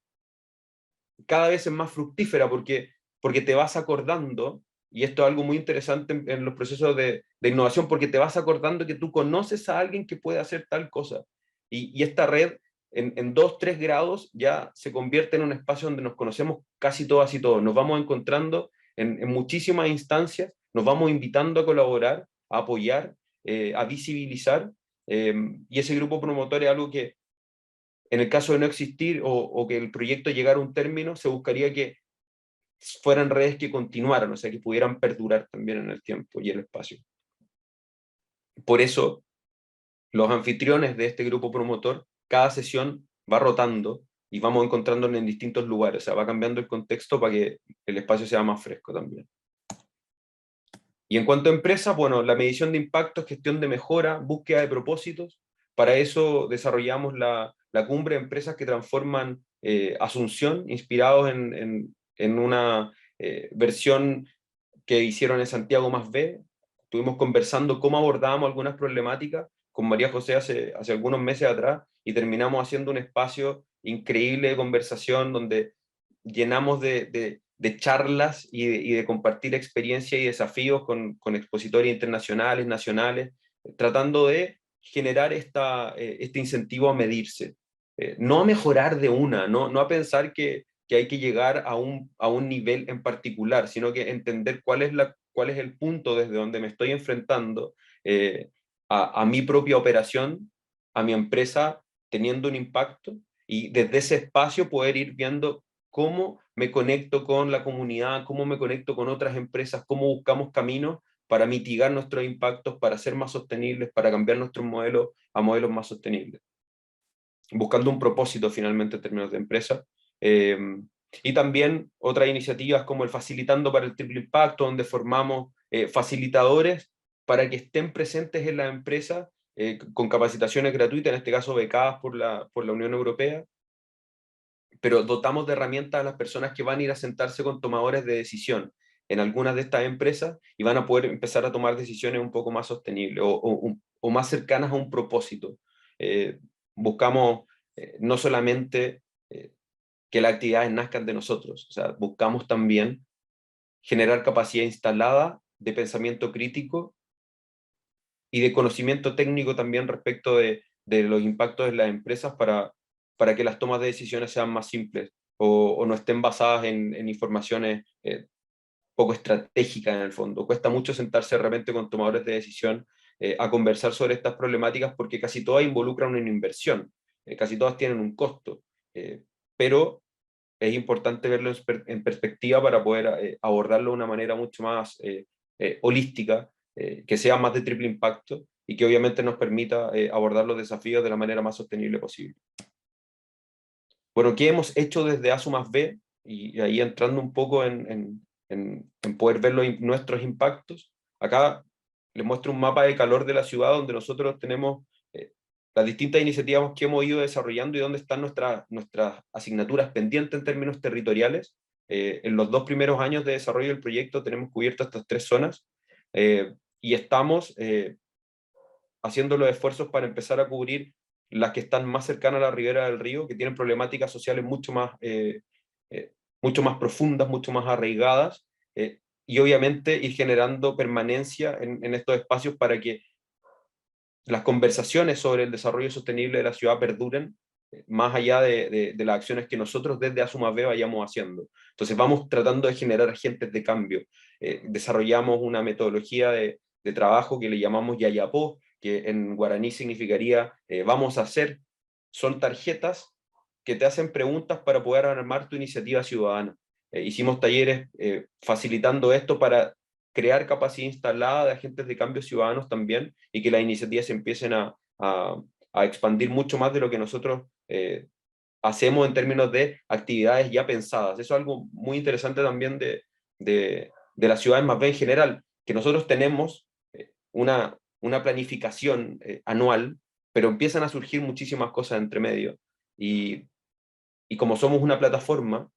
cada vez es más fructífera, porque te vas acordando, y esto es algo muy interesante en los procesos de innovación, porque te vas acordando que tú conoces a alguien que puede hacer tal cosa. Y esta red, en 2, 3 grados, ya se convierte en un espacio donde nos conocemos casi todas y todos. Nos vamos encontrando en muchísimas instancias, nos vamos invitando a colaborar, a apoyar, a visibilizar, y ese grupo promotor es algo que, en el caso de no existir o que el proyecto llegara a un término, se buscaría que fueran redes que continuaran, o sea, que pudieran perdurar también en el tiempo y el espacio. Por eso, los anfitriones de este grupo promotor, cada sesión va rotando y vamos encontrándonos en distintos lugares, o sea, va cambiando el contexto para que el espacio sea más fresco también. Y en cuanto a empresas, bueno, la medición de impactos, gestión de mejora, búsqueda de propósitos. Para eso desarrollamos la cumbre de empresas que transforman Asunción, inspirados en una versión que hicieron en Santiago más B. Estuvimos conversando cómo abordábamos algunas problemáticas con María José hace algunos meses atrás, y terminamos haciendo un espacio increíble de conversación donde llenamos de charlas y de compartir experiencias y desafíos con expositores internacionales, nacionales, tratando de generar este incentivo a medirse. No a mejorar de una, no a pensar que hay que llegar a un nivel en particular, sino que entender cuál es el punto desde donde me estoy enfrentando a mi propia operación, a mi empresa, teniendo un impacto, y desde ese espacio poder ir viendo cómo me conecto con la comunidad, cómo me conecto con otras empresas, cómo buscamos caminos para mitigar nuestros impactos, para ser más sostenibles, para cambiar nuestros modelos a modelos más sostenibles. Buscando un propósito finalmente en términos de empresa. Y también otras iniciativas como el Facilitando para el Triple Impacto, donde formamos facilitadores para que estén presentes en la empresa con capacitaciones gratuitas, en este caso becadas por la Unión Europea, pero dotamos de herramientas a las personas que van a ir a sentarse con tomadores de decisión en algunas de estas empresas, y van a poder empezar a tomar decisiones un poco más sostenibles o más cercanas a un propósito. Buscamos no solamente que las actividades nazcan de nosotros, o sea, buscamos también generar capacidad instalada de pensamiento crítico y de conocimiento técnico también respecto de los impactos de las empresas para que las tomas de decisiones sean más simples o no estén basadas en informaciones poco estratégicas en el fondo. Cuesta mucho sentarse de repente con tomadores de decisión a conversar sobre estas problemáticas, porque casi todas involucran una inversión, casi todas tienen un costo, pero es importante verlo en perspectiva para poder abordarlo de una manera mucho más holística, que sea más de triple impacto y que obviamente nos permita abordar los desafíos de la manera más sostenible posible. Bueno, ¿qué hemos hecho desde A+B? Y ahí entrando un poco en poder ver nuestros impactos. Acá les muestro un mapa de calor de la ciudad donde nosotros tenemos las distintas iniciativas que hemos ido desarrollando y dónde están nuestras asignaturas pendientes en términos territoriales. En los 2 primeros años de desarrollo del proyecto tenemos cubiertas estas 3 zonas y estamos haciendo los esfuerzos para empezar a cubrir las que están más cercanas a la ribera del río, que tienen problemáticas sociales mucho más profundas, mucho más arraigadas, y obviamente ir generando permanencia en estos espacios para que las conversaciones sobre el desarrollo sostenible de la ciudad perduren, más allá de las acciones que nosotros desde A+B vayamos haciendo. Entonces vamos tratando de generar agentes de cambio. Desarrollamos una metodología de trabajo que le llamamos Yayapó, que en guaraní significaría vamos a hacer. Son tarjetas que te hacen preguntas para poder armar tu iniciativa ciudadana. Hicimos talleres facilitando esto para crear capacidad instalada de agentes de cambio ciudadanos también, y que las iniciativas se empiecen a expandir mucho más de lo que nosotros hacemos en términos de actividades ya pensadas. Eso es algo muy interesante también de las ciudades más bien en general, que nosotros tenemos una planificación anual, pero empiezan a surgir muchísimas cosas entre medio, y como somos una plataforma,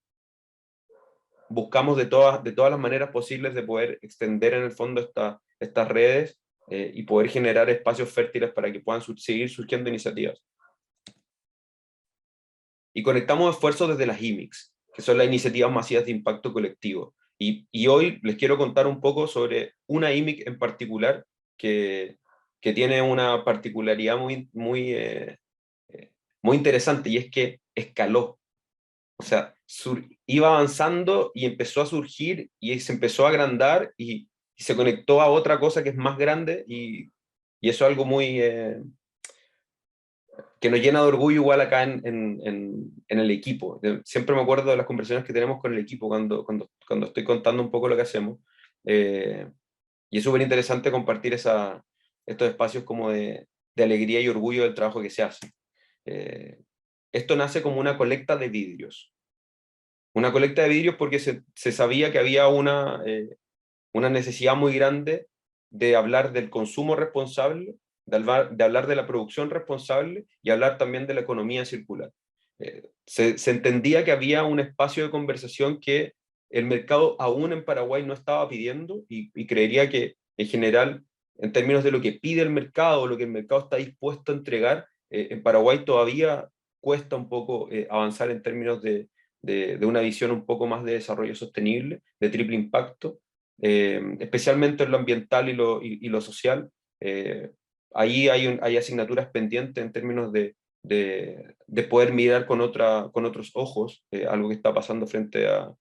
buscamos de todas las maneras posibles de poder extender en el fondo estas redes y poder generar espacios fértiles para que puedan seguir surgiendo iniciativas. Y conectamos esfuerzos desde las IMICs, que son las iniciativas masivas de impacto colectivo. Y hoy les quiero contar un poco sobre una IMIC en particular que tiene una particularidad muy interesante, y es que escaló. O sea, iba avanzando y empezó a surgir y se empezó a agrandar y se conectó a otra cosa que es más grande, y eso es algo muy que nos llena de orgullo igual acá en el equipo. Siempre me acuerdo de las conversaciones que tenemos con el equipo cuando estoy contando un poco lo que hacemos. Y es súper interesante compartir estos espacios como de alegría y orgullo del trabajo que se hace. Esto nace como una colecta de vidrios. Una colecta de vidrios porque se sabía que había una necesidad muy grande de hablar del consumo responsable, de hablar de la producción responsable y hablar también de la economía circular. Se entendía que había un espacio de conversación que el mercado aún en Paraguay no estaba pidiendo, y creería que en general, en términos de lo que pide el mercado, lo que el mercado está dispuesto a entregar, en Paraguay todavía cuesta un poco avanzar en términos de una visión un poco más de desarrollo sostenible, de triple impacto, especialmente en lo ambiental y lo social. Ahí hay asignaturas pendientes en términos de poder mirar con otros ojos algo que está pasando frente a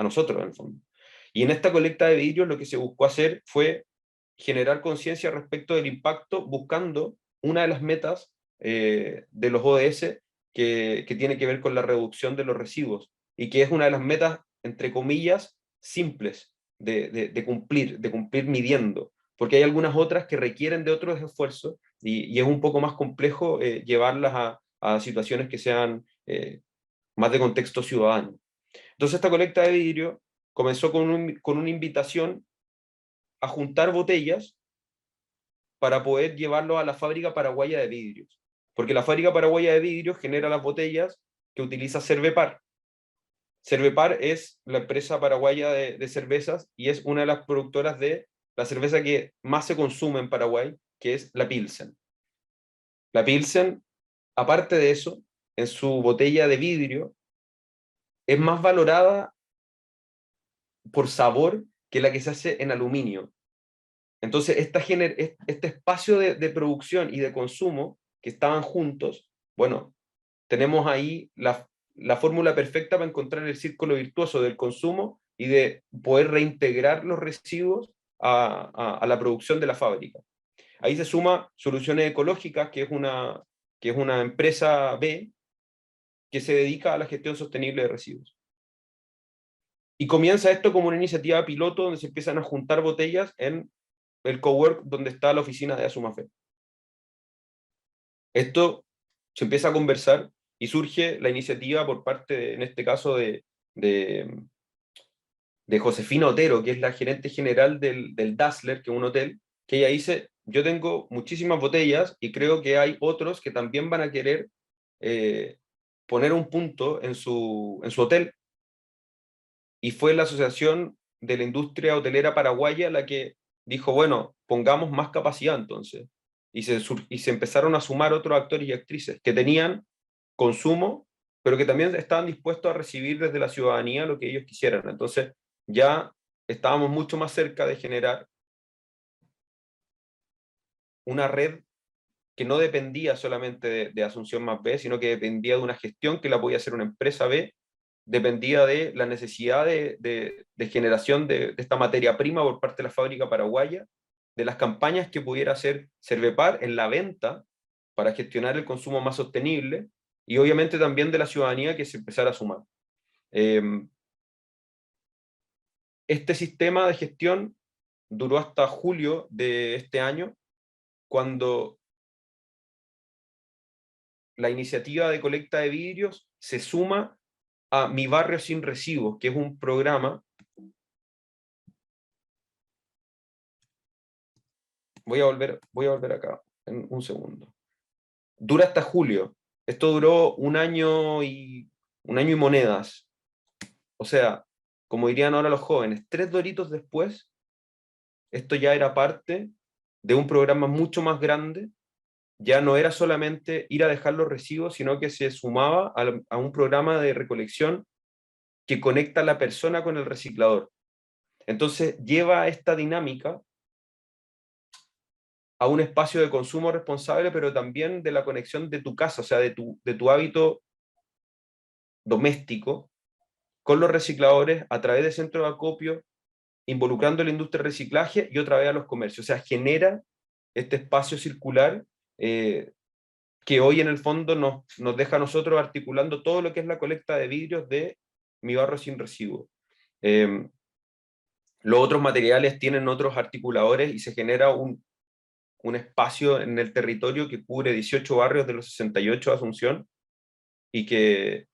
nosotros, en el fondo. Y en esta colecta de vidrios lo que se buscó hacer fue generar conciencia respecto del impacto, buscando una de las metas de los ODS que tiene que ver con la reducción de los residuos, y que es una de las metas, entre comillas, simples de cumplir midiendo, porque hay algunas otras que requieren de otros esfuerzos, y es un poco más complejo llevarlas a situaciones que sean más de contexto ciudadano. Entonces esta colecta de vidrio comenzó con una invitación a juntar botellas para poder llevarlo a la fábrica paraguaya de vidrios, porque la fábrica paraguaya de vidrios genera las botellas que utiliza Cervepar. Cervepar es la empresa paraguaya de cervezas, y es una de las productoras de la cerveza que más se consume en Paraguay, que es la Pilsen. La Pilsen, aparte de eso, en su botella de vidrio, es más valorada por sabor que la que se hace en aluminio. Entonces, este espacio de producción y de consumo que estaban juntos, bueno, tenemos ahí la fórmula perfecta para encontrar el círculo virtuoso del consumo y de poder reintegrar los residuos a la producción de la fábrica. Ahí se suma Soluciones Ecológicas, que es una empresa B que se dedica a la gestión sostenible de residuos. Y comienza esto como una iniciativa piloto donde se empiezan a juntar botellas en el cowork donde está la oficina de Asumafé. Esto se empieza a conversar y surge la iniciativa por parte, en este caso, de Josefina Otero, que es la gerente general del Dazzler, que es un hotel, que ella dice, yo tengo muchísimas botellas y creo que hay otros que también van a querer poner un punto en su hotel. Y fue la Asociación de la Industria Hotelera Paraguaya la que dijo, bueno, pongamos más capacidad entonces. Y se empezaron a sumar otros actores y actrices que tenían consumo, pero que también estaban dispuestos a recibir desde la ciudadanía lo que ellos quisieran. Entonces ya estábamos mucho más cerca de generar una red que no dependía solamente de Asunción más B, sino que dependía de una gestión que la podía hacer una empresa B, dependía de la necesidad de generación de esta materia prima por parte de la fábrica paraguaya, de las campañas que pudiera hacer Cervepar en la venta para gestionar el consumo más sostenible, y obviamente también de la ciudadanía que se empezara a sumar. Este sistema de gestión duró hasta julio de este año, cuando la iniciativa de colecta de vidrios se suma a Mi Barrio Sin Residuos, que es un programa. Voy a volver acá en un segundo. Dura hasta julio. Esto duró un año y monedas. O sea, como dirían ahora los jóvenes, 3 doritos después, esto ya era parte de un programa mucho más grande. Ya no era solamente ir a dejar los residuos, sino que se sumaba a un programa de recolección que conecta a la persona con el reciclador. Entonces lleva esta dinámica a un espacio de consumo responsable, pero también de la conexión de tu casa, o sea, de tu hábito doméstico con los recicladores a través de centros de acopio, involucrando a la industria de reciclaje y otra vez a los comercios. O sea, genera este espacio circular que hoy en el fondo nos deja a nosotros articulando todo lo que es la colecta de vidrios de Mi Barrio Sin Residuos. Los otros materiales tienen otros articuladores y se genera un espacio en el territorio que cubre 18 barrios de los 68 de Asunción y que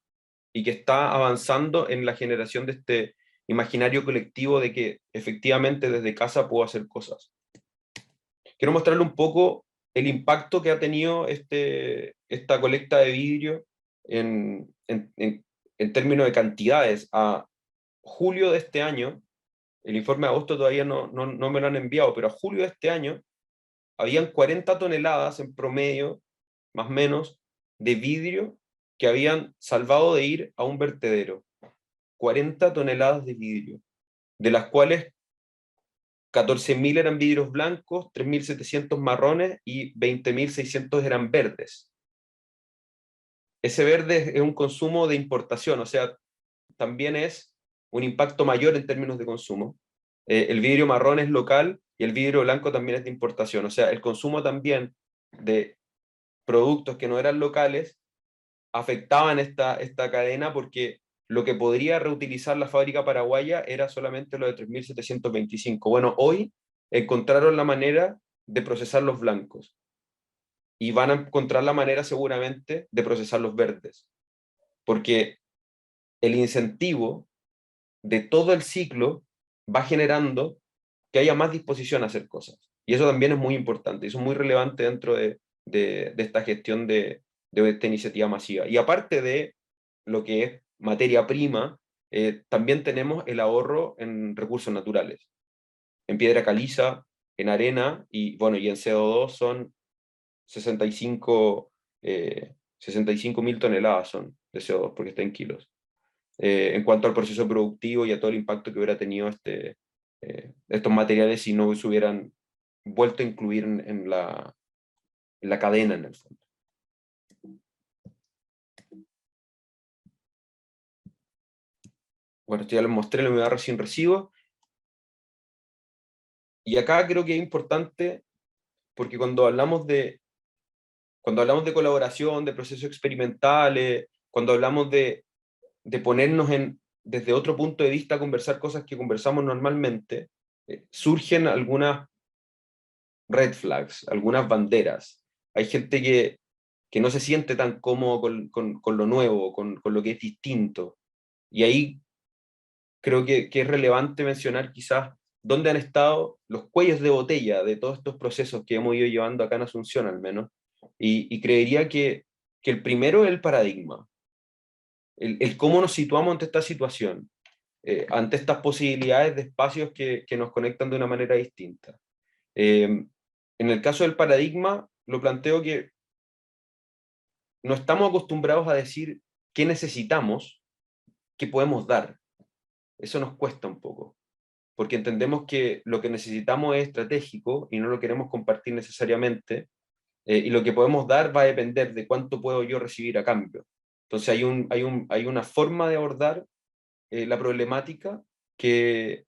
está avanzando en la generación de este imaginario colectivo de que efectivamente desde casa puedo hacer cosas. Quiero mostrarle un poco el impacto que ha tenido esta colecta de vidrio en términos de cantidades. A julio de este año, el informe de agosto todavía no me lo han enviado, pero a julio de este año habían 40 toneladas en promedio, más o menos, de vidrio que habían salvado de ir a un vertedero. 40 toneladas de vidrio, de las cuales 14.000 eran vidrios blancos, 3.700 marrones y 20.600 eran verdes. Ese verde es un consumo de importación, o sea, también es un impacto mayor en términos de consumo. El vidrio marrón es local y el vidrio blanco también es de importación, o sea, el consumo también de productos que no eran locales afectaban esta cadena, porque lo que podría reutilizar la fábrica paraguaya era solamente lo de 3.725. Bueno, hoy encontraron la manera de procesar los blancos y van a encontrar la manera seguramente de procesar los verdes, porque el incentivo de todo el ciclo va generando que haya más disposición a hacer cosas. Y eso también es muy importante, y eso es muy relevante dentro de esta gestión de esta iniciativa masiva. Y aparte de lo que es materia prima, también tenemos el ahorro en recursos naturales, en piedra caliza, en arena, y bueno, y en CO2 son 65 mil toneladas son de CO2, porque está en kilos. En cuanto al proceso productivo y a todo el impacto que hubiera tenido estos materiales si no se hubieran vuelto a incluir en la cadena, en el fondo. Bueno, esto ya les mostré, la Mi Barrio Sin Residuos. Y acá creo que es importante, porque cuando hablamos de colaboración, de procesos experimentales, cuando hablamos de ponernos desde otro punto de vista a conversar cosas que conversamos normalmente, surgen algunas red flags, algunas banderas. Hay gente que no se siente tan cómodo con lo nuevo, con lo que es distinto. Y ahí creo que es relevante mencionar quizás dónde han estado los cuellos de botella de todos estos procesos que hemos ido llevando acá en Asunción al menos. Y creería que el primero es el paradigma, el cómo nos situamos ante esta situación, ante estas posibilidades de espacios que nos conectan de una manera distinta. En el caso del paradigma, lo planteo que no estamos acostumbrados a decir qué necesitamos, qué podemos dar. Eso nos cuesta un poco, porque entendemos que lo que necesitamos es estratégico y no lo queremos compartir necesariamente, y lo que podemos dar va a depender de cuánto puedo yo recibir a cambio. Entonces hay una forma de abordar la problemática que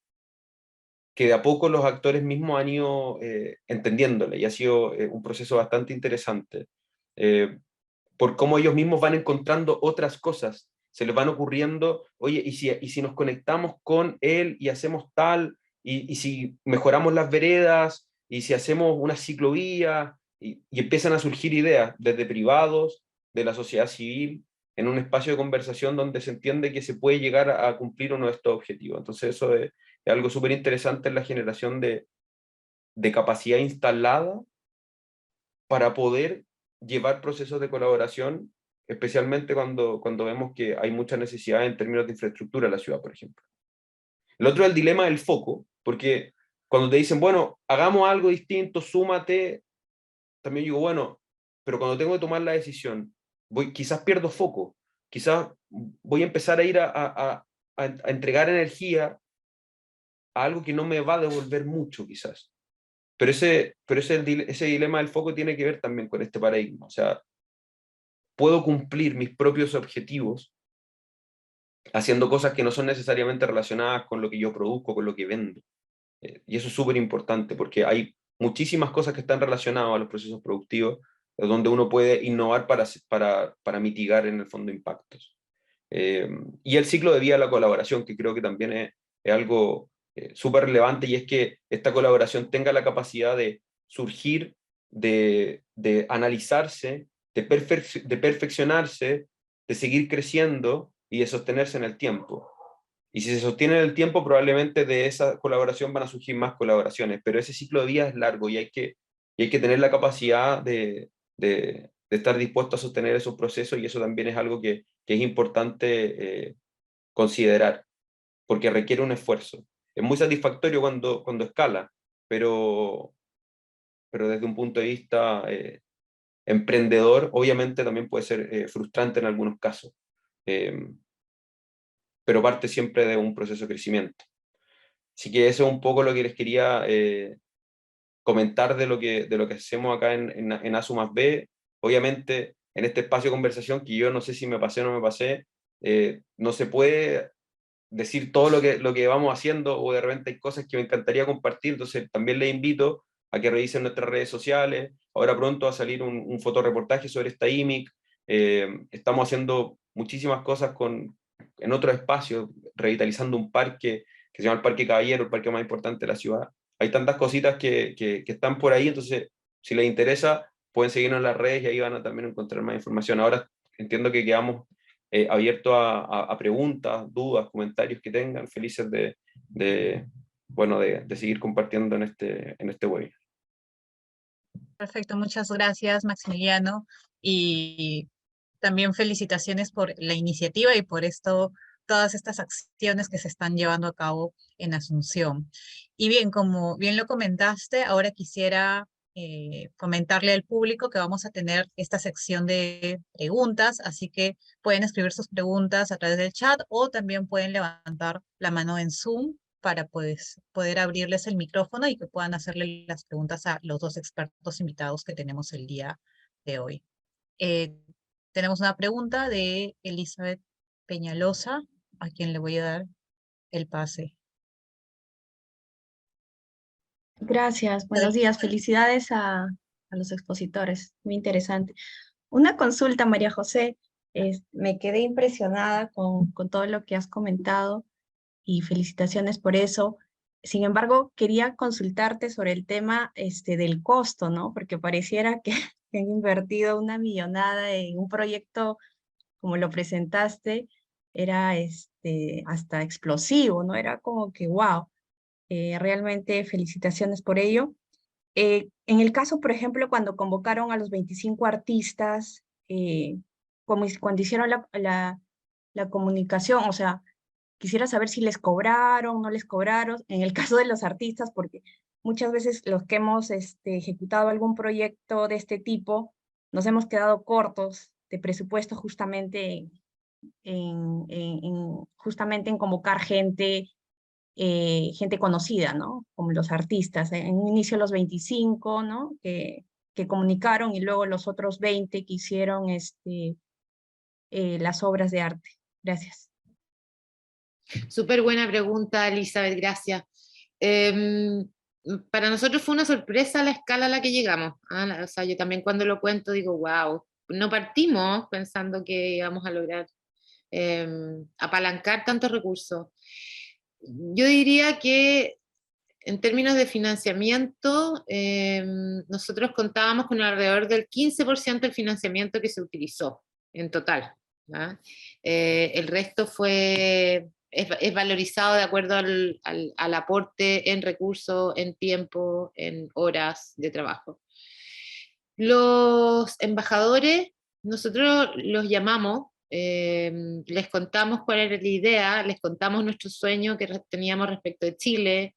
de a poco los actores mismos han ido entendiéndole, y ha sido un proceso bastante interesante, por cómo ellos mismos van encontrando otras cosas, se les van ocurriendo, oye, y si nos conectamos con él y hacemos tal, y si mejoramos las veredas, y si hacemos una ciclovía, y empiezan a surgir ideas desde privados, de la sociedad civil, en un espacio de conversación donde se entiende que se puede llegar a cumplir uno de estos objetivos. Entonces eso es algo súper interesante en la generación de capacidad instalada para poder llevar procesos de colaboración, especialmente cuando vemos que hay mucha necesidad en términos de infraestructura en la ciudad, por ejemplo. El otro es el dilema del foco, porque cuando te dicen, bueno, hagamos algo distinto, súmate, también digo, bueno, pero cuando tengo que tomar la decisión, quizás pierdo foco, quizás voy a empezar a ir a entregar energía a algo que no me va a devolver mucho, quizás. Pero ese dilema del foco tiene que ver también con este paradigma. O sea, puedo cumplir mis propios objetivos haciendo cosas que no son necesariamente relacionadas con lo que yo produzco, con lo que vendo. Y eso es súper importante porque hay muchísimas cosas que están relacionadas a los procesos productivos donde uno puede innovar para mitigar en el fondo impactos. Y el ciclo de vida de la colaboración, que creo que también es algo súper relevante, y es que esta colaboración tenga la capacidad de surgir, de analizarse, de perfeccionarse, de seguir creciendo y de sostenerse en el tiempo. Y si se sostiene en el tiempo, probablemente de esa colaboración van a surgir más colaboraciones, pero ese ciclo de vida es largo y hay que tener la capacidad de estar dispuesto a sostener esos procesos, y eso también es algo que es importante considerar, porque requiere un esfuerzo. Es muy satisfactorio cuando escala, pero, pero desde un punto de vista emprendedor, obviamente también puede ser frustrante en algunos casos, eh, pero parte siempre de un proceso de crecimiento. Así que eso es un poco lo que les quería comentar de lo que hacemos acá en A más B. Obviamente, en este espacio de conversación, que yo no sé si me pasé o no me pasé, no se puede decir todo lo que vamos haciendo, o de repente hay cosas que me encantaría compartir, entonces también les invito a que revisen nuestras redes sociales. Ahora pronto va a salir un fotoreportaje sobre esta IMIC. Estamos haciendo muchísimas cosas en otros espacios, revitalizando un parque que se llama el Parque Caballero, el parque más importante de la ciudad. Hay tantas cositas que están por ahí, entonces si les interesa pueden seguirnos en las redes y ahí van a también encontrar más información. Ahora entiendo que quedamos abiertos a preguntas, dudas, comentarios que tengan, felices bueno, de seguir compartiendo en este webinar. Perfecto, muchas gracias, Maximiliano. Y también felicitaciones por la iniciativa y por esto, todas estas acciones que se están llevando a cabo en Asunción. Y bien, como bien lo comentaste, ahora quisiera comentarle al público que vamos a tener esta sección de preguntas, así que pueden escribir sus preguntas a través del chat o también pueden levantar la mano en Zoom para pues, poder abrirles el micrófono y que puedan hacerle las preguntas a los dos expertos invitados que tenemos el día de hoy. Tenemos una pregunta de Elizabeth Peñalosa, a quien le voy a dar el pase. Gracias, buenos días. Felicidades a los expositores, muy interesante. Una consulta, María José. Me quedé impresionada con todo lo que has comentado y felicitaciones por eso. Sin embargo, quería consultarte sobre el tema del costo, ¿no? Porque pareciera que han invertido una millonada en un proyecto como lo presentaste, era hasta explosivo, ¿no? Era como que, wow, realmente felicitaciones por ello. En el caso, por ejemplo, cuando convocaron a los 25 artistas, cuando hicieron la comunicación, o sea, quisiera saber si les cobraron, no les cobraron, en el caso de los artistas, porque muchas veces los que hemos ejecutado algún proyecto de este tipo, nos hemos quedado cortos de presupuesto justamente justamente en convocar gente conocida, ¿no? Como los artistas. En un inicio los 25, ¿no? Que comunicaron y luego los otros 20 que hicieron las obras de arte. Gracias. Súper buena pregunta, Elizabeth, gracias. Para nosotros fue una sorpresa la escala a la que llegamos. O sea, yo también cuando lo cuento digo, wow, no partimos pensando que íbamos a lograr apalancar tantos recursos. Yo diría que en términos de financiamiento, nosotros contábamos con alrededor del 15% del financiamiento que se utilizó en total. El resto es valorizado de acuerdo al aporte en recursos, en tiempo, en horas de trabajo. Los embajadores, nosotros los llamamos, les contamos cuál era la idea, les contamos nuestro sueño que teníamos respecto de Chile,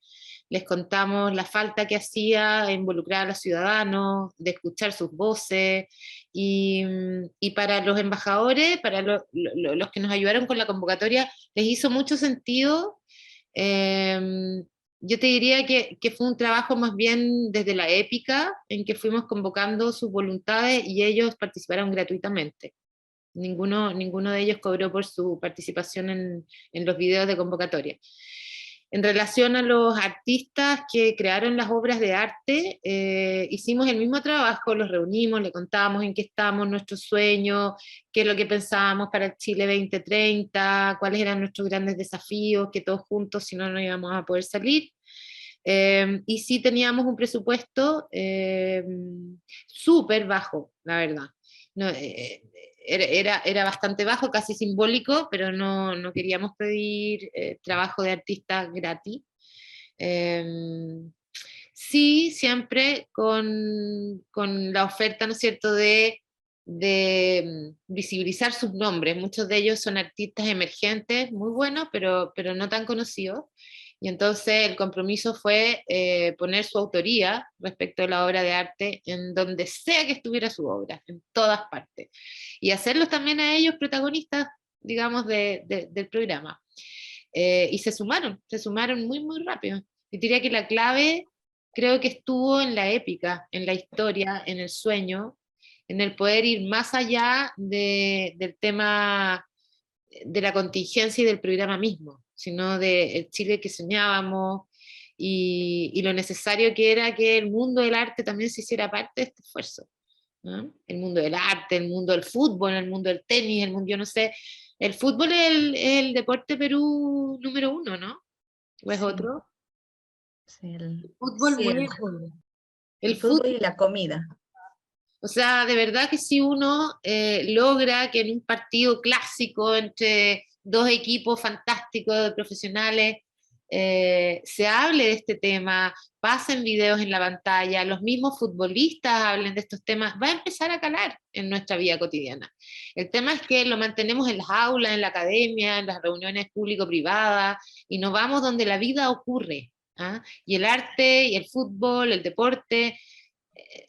les contamos la falta que hacía involucrar a los ciudadanos, de escuchar sus voces, y para los embajadores, para los que nos ayudaron con la convocatoria, les hizo mucho sentido. Yo te diría que fue un trabajo más bien desde la épica, en que fuimos convocando sus voluntades y ellos participaron gratuitamente. Ninguno de ellos cobró por su participación en los videos de convocatoria. En relación a los artistas que crearon las obras de arte, hicimos el mismo trabajo, los reunimos, le contábamos en qué estamos, nuestros sueños, qué es lo que pensábamos para el Chile 2030, cuáles eran nuestros grandes desafíos, que todos juntos, si no, no íbamos a poder salir. Y sí teníamos un presupuesto súper bajo, la verdad. No, era bastante bajo, casi simbólico, pero no queríamos pedir trabajo de artistas gratis. Sí, siempre con la oferta, ¿no es cierto?, de visibilizar sus nombres. Muchos de ellos son artistas emergentes, muy buenos, pero no tan conocidos. Y entonces el compromiso fue poner su autoría respecto a la obra de arte en donde sea que estuviera su obra, en todas partes. Y hacerlos también a ellos protagonistas, digamos, del programa. Y se sumaron muy, muy rápido. Y diría que la clave creo que estuvo en la épica, en la historia, en el sueño, en el poder ir más allá del tema de la contingencia y del programa mismo, sino del Chile que soñábamos y lo necesario que era que el mundo del arte también se hiciera parte de este esfuerzo, ¿no? El mundo del arte, el mundo del fútbol, el mundo del tenis, el mundo, yo no sé, el fútbol es el deporte Perú número 1, ¿no? ¿O es Sí, otro? sí, El fútbol Sí, muy... el fútbol. el El fútbol fútbol, y la comida. o sea, de verdad que si uno logra que en un partido clásico entre dos equipos fantásticos de profesionales se hable de este tema, pasen videos en la pantalla, los mismos futbolistas hablen de estos temas, va a empezar a calar en nuestra vida cotidiana. El tema es que lo mantenemos en las aulas, en la academia, en las reuniones público-privadas, y nos vamos donde la vida ocurre. ¿Ah? Y el arte y el fútbol, el deporte,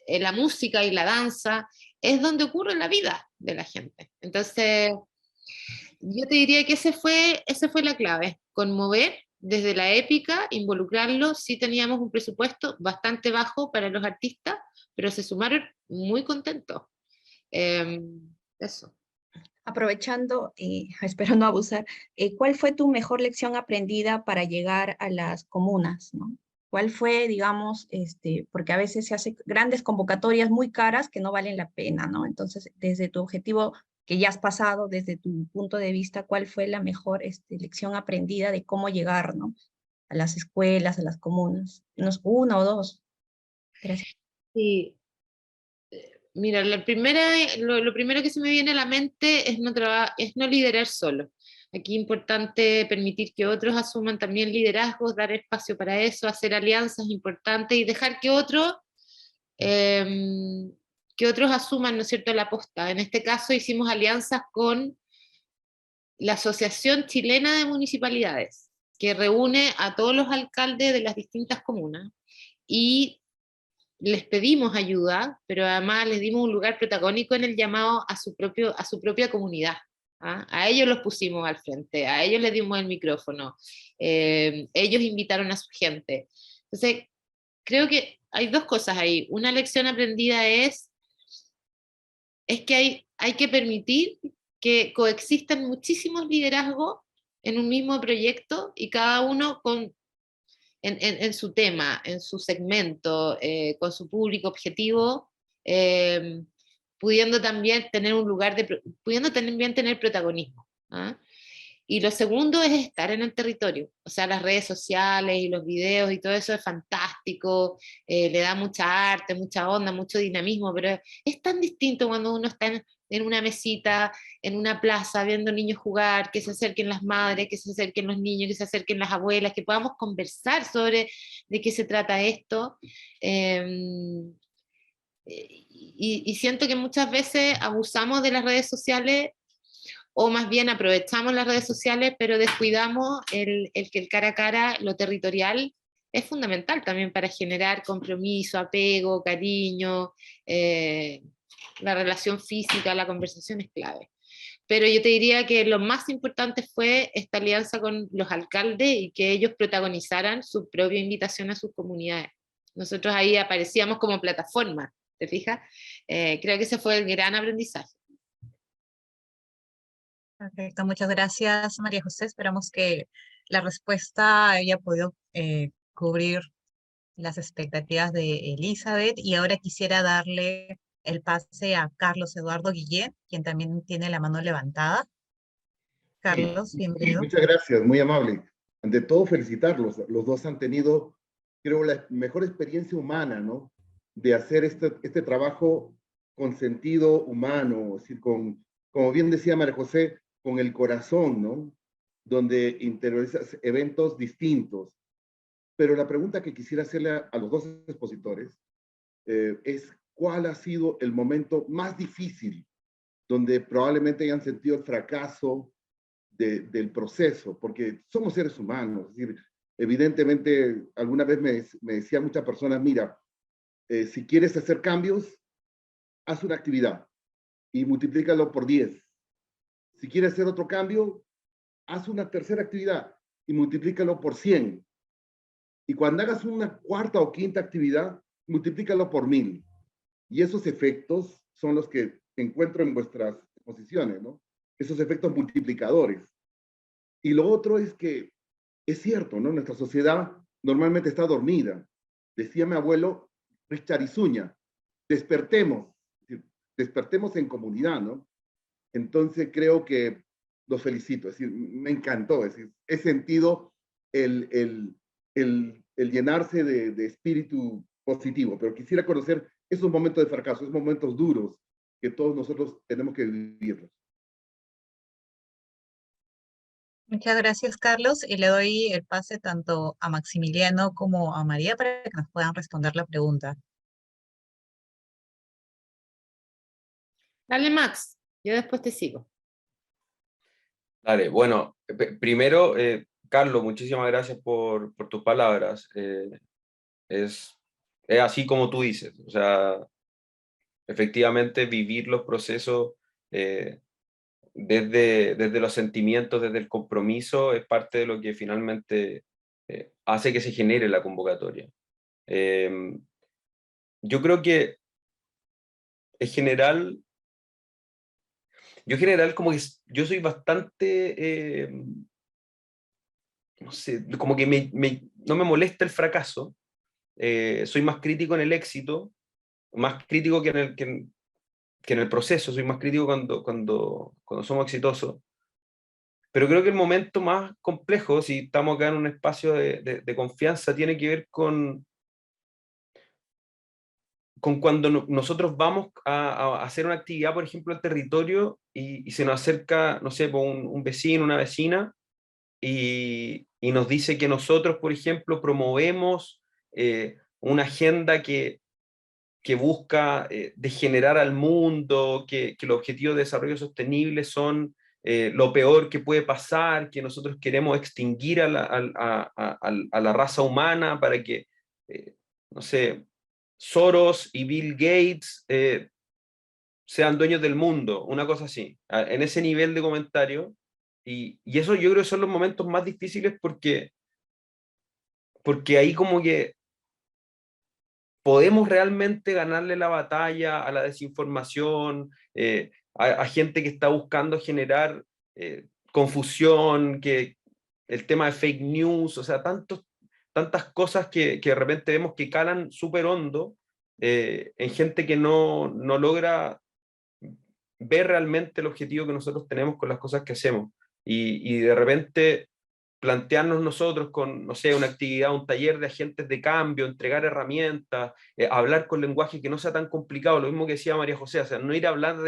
la música y la danza, es donde ocurre la vida de la gente. Entonces, yo te diría que esa fue la clave, conmover desde la épica, involucrarlo. Sí teníamos un presupuesto bastante bajo para los artistas, pero se sumaron muy contentos. Eso. Aprovechando, espero no abusar, ¿cuál fue tu mejor lección aprendida para llegar a las comunas, ¿no? ¿Cuál fue, digamos, porque a veces se hacen grandes convocatorias muy caras que no valen la pena, ¿no? Entonces, desde tu objetivo que ya has pasado, desde tu punto de vista, ¿cuál fue la mejor lección aprendida de cómo llegar, ¿no? A las escuelas, a las comunas? Unos una o dos. Gracias. Sí. Mira, lo primero que se me viene a la mente es no liderar solo. Aquí es importante permitir que otros asuman también liderazgos, dar espacio para eso, hacer alianzas importantes y dejar que otros asuman, ¿no es cierto?, la posta. En este caso hicimos alianzas con la Asociación Chilena de Municipalidades, que reúne a todos los alcaldes de las distintas comunas, y les pedimos ayuda, pero además les dimos un lugar protagónico en el llamado a su propia comunidad. ¿Ah? A ellos los pusimos al frente, a ellos les dimos el micrófono, ellos invitaron a su gente. Entonces, creo que hay dos cosas ahí. Una lección aprendida es que hay que permitir que coexistan muchísimos liderazgos en un mismo proyecto y cada uno en su tema, en su segmento, con su público objetivo, pudiendo también tener protagonismo. ¿Ah? Y lo segundo es estar en el territorio, o sea, las redes sociales y los videos y todo eso es fantástico, le da mucha arte, mucha onda, mucho dinamismo, pero es tan distinto cuando uno está en una mesita, en una plaza, viendo niños jugar, que se acerquen las madres, que se acerquen los niños, que se acerquen las abuelas, que podamos conversar sobre de qué se trata esto. Y siento que muchas veces abusamos de las redes sociales, o más bien aprovechamos las redes sociales, pero descuidamos que el cara a cara, lo territorial, es fundamental también para generar compromiso, apego, cariño, la relación física, la conversación es clave. Pero yo te diría que lo más importante fue esta alianza con los alcaldes y que ellos protagonizaran su propia invitación a sus comunidades. Nosotros ahí aparecíamos como plataforma, ¿te fijas? Creo que ese fue el gran aprendizaje. Perfecto, muchas gracias, María José. Esperamos que la respuesta haya podido cubrir las expectativas de Elizabeth. Y ahora quisiera darle el pase a Carlos Eduardo Guillén, quien también tiene la mano levantada. Carlos, bienvenido. Muchas gracias, muy amable. Ante todo, felicitarlos. Los dos han tenido, creo, la mejor experiencia humana, ¿no? De hacer este trabajo con sentido humano, es decir, como bien decía María José, con el corazón, ¿no? Donde interiorizas eventos distintos. Pero la pregunta que quisiera hacerle a los dos expositores es ¿cuál ha sido el momento más difícil donde probablemente hayan sentido el fracaso del proceso? Porque somos seres humanos. Es decir, evidentemente, alguna vez me decían muchas personas, mira, si quieres hacer cambios, haz una actividad y multiplícalo por 10. Si quieres hacer otro cambio, haz una tercera actividad y multiplícalo por 100. Y cuando hagas una cuarta o quinta actividad, multiplícalo por 1000. Y esos efectos son los que encuentro en vuestras exposiciones, ¿no? Esos efectos multiplicadores. Y lo otro es que es cierto, ¿no? Nuestra sociedad normalmente está dormida. Decía mi abuelo, Richard Izuña, despertemos en comunidad, ¿no? Entonces creo que los felicito, es decir, me encantó, es decir, he sentido el llenarse de espíritu positivo, pero quisiera conocer esos momentos de fracaso, esos momentos duros que todos nosotros tenemos que vivirlos. Muchas gracias, Carlos, y le doy el pase tanto a Maximiliano como a María para que nos puedan responder la pregunta. Dale, Max, yo después te sigo. Dale, bueno, primero, Carlos, muchísimas gracias por tus palabras. Es así como tú dices, o sea, efectivamente vivir los procesos desde los sentimientos, desde el compromiso, es parte de lo que finalmente hace que se genere la convocatoria. Yo creo que en general, como que yo soy bastante, no sé, como que no me molesta el fracaso, soy más crítico en el éxito, más crítico que en el proceso, soy más crítico cuando somos exitosos. Pero creo que el momento más complejo, si estamos acá en un espacio de confianza, tiene que ver con cuando nosotros vamos a hacer una actividad, por ejemplo, al territorio y se nos acerca, no sé, pues, un vecino, una vecina, y nos dice que nosotros, por ejemplo, promovemos una agenda que busca degenerar al mundo, que los objetivos de desarrollo sostenible son lo peor que puede pasar, que nosotros queremos extinguir a la raza humana para que, no sé, Soros y Bill Gates sean dueños del mundo, una cosa así, en ese nivel de comentario. Y eso yo creo que son los momentos más difíciles porque ahí como que podemos realmente ganarle la batalla a la desinformación, a gente que está buscando generar confusión, que el tema de fake news, o sea, tantas cosas que de repente vemos que calan súper hondo en gente que no logra ver realmente el objetivo que nosotros tenemos con las cosas que hacemos. Y de repente plantearnos nosotros con, no sé, una actividad, un taller de agentes de cambio, entregar herramientas, hablar con lenguaje que no sea tan complicado, lo mismo que decía María José, o sea, no ir a hablar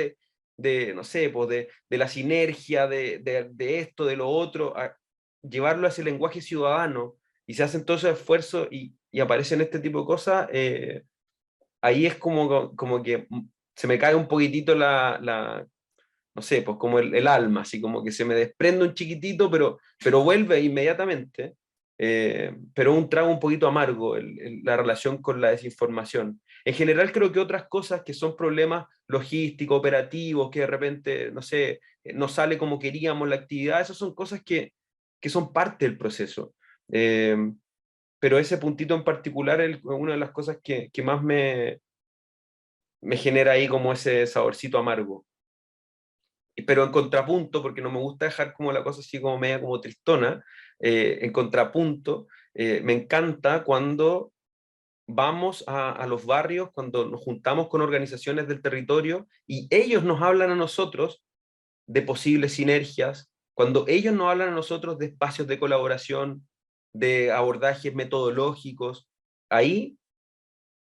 no sé, pues de la sinergia, de esto, de lo otro, a llevarlo a ese lenguaje ciudadano, y se hacen todos esos esfuerzos y aparecen este tipo de cosas, ahí es como que se me cae un poquitito no sé, pues como el alma, así como que se me desprende un chiquitito, pero vuelve inmediatamente. Pero un trago un poquito amargo la relación con la desinformación. En general creo que otras cosas que son problemas logísticos, operativos, que de repente, no sé, no sale como queríamos la actividad, esas son cosas que son parte del proceso. Eh, pero ese puntito en particular es una de las cosas que más me genera ahí como ese saborcito amargo. Pero en contrapunto, porque no me gusta dejar como la cosa así como media como tristona, en contrapunto, me encanta cuando vamos a los barrios, cuando nos juntamos con organizaciones del territorio y ellos nos hablan a nosotros de posibles sinergias, cuando ellos nos hablan a nosotros de espacios de colaboración, de abordajes metodológicos, ahí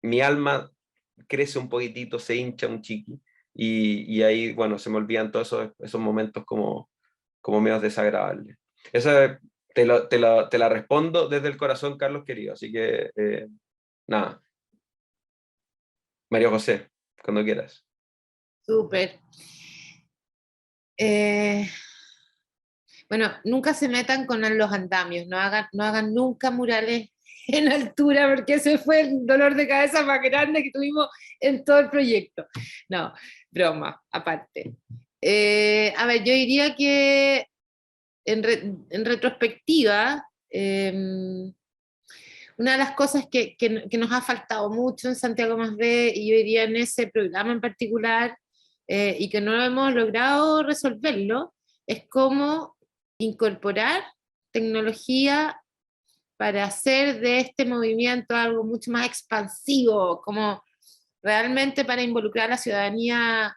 mi alma crece un poquitito, se hincha un chiqui, y ahí, bueno, se me olvidan todos esos momentos como medios desagradables. Esa te la respondo desde el corazón, Carlos querido, así que nada. María José, cuando quieras. Súper. Bueno, nunca se metan con los andamios, no hagan nunca murales en altura, porque ese fue el dolor de cabeza más grande que tuvimos en todo el proyecto. No, broma, aparte. A ver, yo diría que en retrospectiva, una de las cosas que nos ha faltado mucho en Santiago Más B, y yo diría en ese programa en particular, y que no hemos logrado resolverlo, es cómo incorporar tecnología para hacer de este movimiento algo mucho más expansivo, como realmente para involucrar a la ciudadanía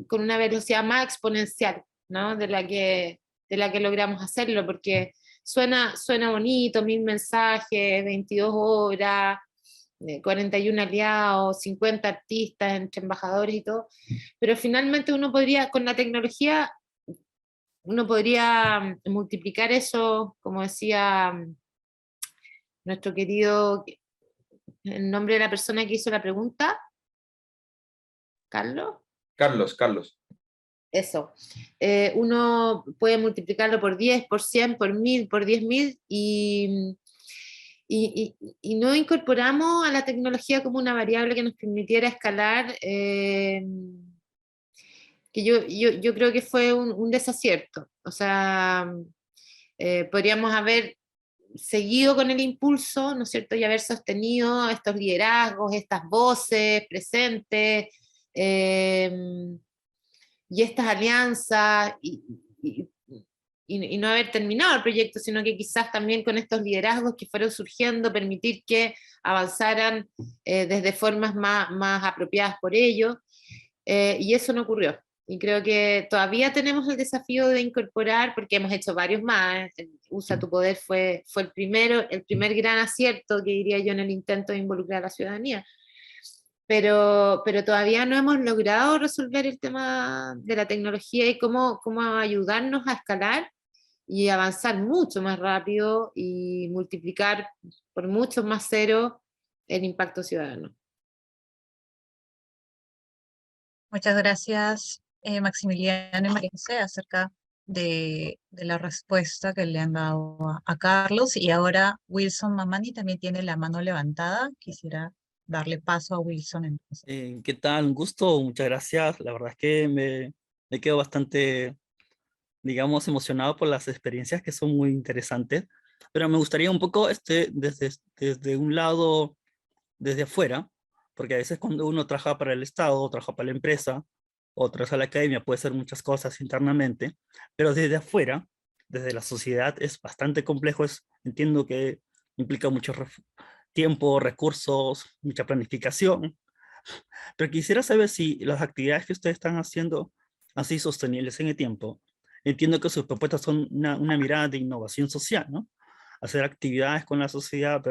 con una velocidad más exponencial, ¿no? de la que logramos hacerlo, porque suena bonito, 1000 mensajes, 22 horas, 41 aliados, 50 artistas entre embajadores y todo, pero finalmente uno podría, con la tecnología, uno podría multiplicar eso, como decía nuestro querido, el nombre de la persona que hizo la pregunta, Carlos. Carlos. Eso. Uno puede multiplicarlo por 10, por 100, por 1000, por 10.000 y no incorporamos a la tecnología como una variable que nos permitiera escalar, que yo creo que fue un desacierto. O sea, podríamos haber seguido con el impulso, ¿no es cierto?, y haber sostenido estos liderazgos, estas voces presentes, y estas alianzas, y y no haber terminado el proyecto, sino que quizás también con estos liderazgos que fueron surgiendo, permitir que avanzaran desde formas más apropiadas por ellos, y eso no ocurrió. Y creo que todavía tenemos el desafío de incorporar, porque hemos hecho varios más. Usa tu Poder fue el primer gran acierto, que diría yo, en el intento de involucrar a la ciudadanía. Pero todavía no hemos logrado resolver el tema de la tecnología y cómo ayudarnos a escalar y avanzar mucho más rápido y multiplicar por mucho más cero el impacto ciudadano. Muchas gracias, Maximiliano y María José, acerca de la respuesta que le han dado a Carlos. Y ahora Wilson Mamani también tiene la mano levantada. Quisiera darle paso a Wilson entonces. ¿Qué tal? Un gusto, muchas gracias. La verdad es que me quedo bastante, digamos, emocionado por las experiencias que son muy interesantes, pero me gustaría un poco desde un lado, desde afuera, porque a veces cuando uno trabaja para el Estado, o trabaja para la empresa, o trabaja en la academia, puede hacer muchas cosas internamente, pero desde afuera, desde la sociedad, es bastante complejo. Entiendo que implica mucho tiempo, recursos, mucha planificación, pero quisiera saber si las actividades que ustedes están haciendo han sido sostenibles en el tiempo. Entiendo que sus propuestas son una mirada de innovación social, ¿no? Hacer actividades con la sociedad,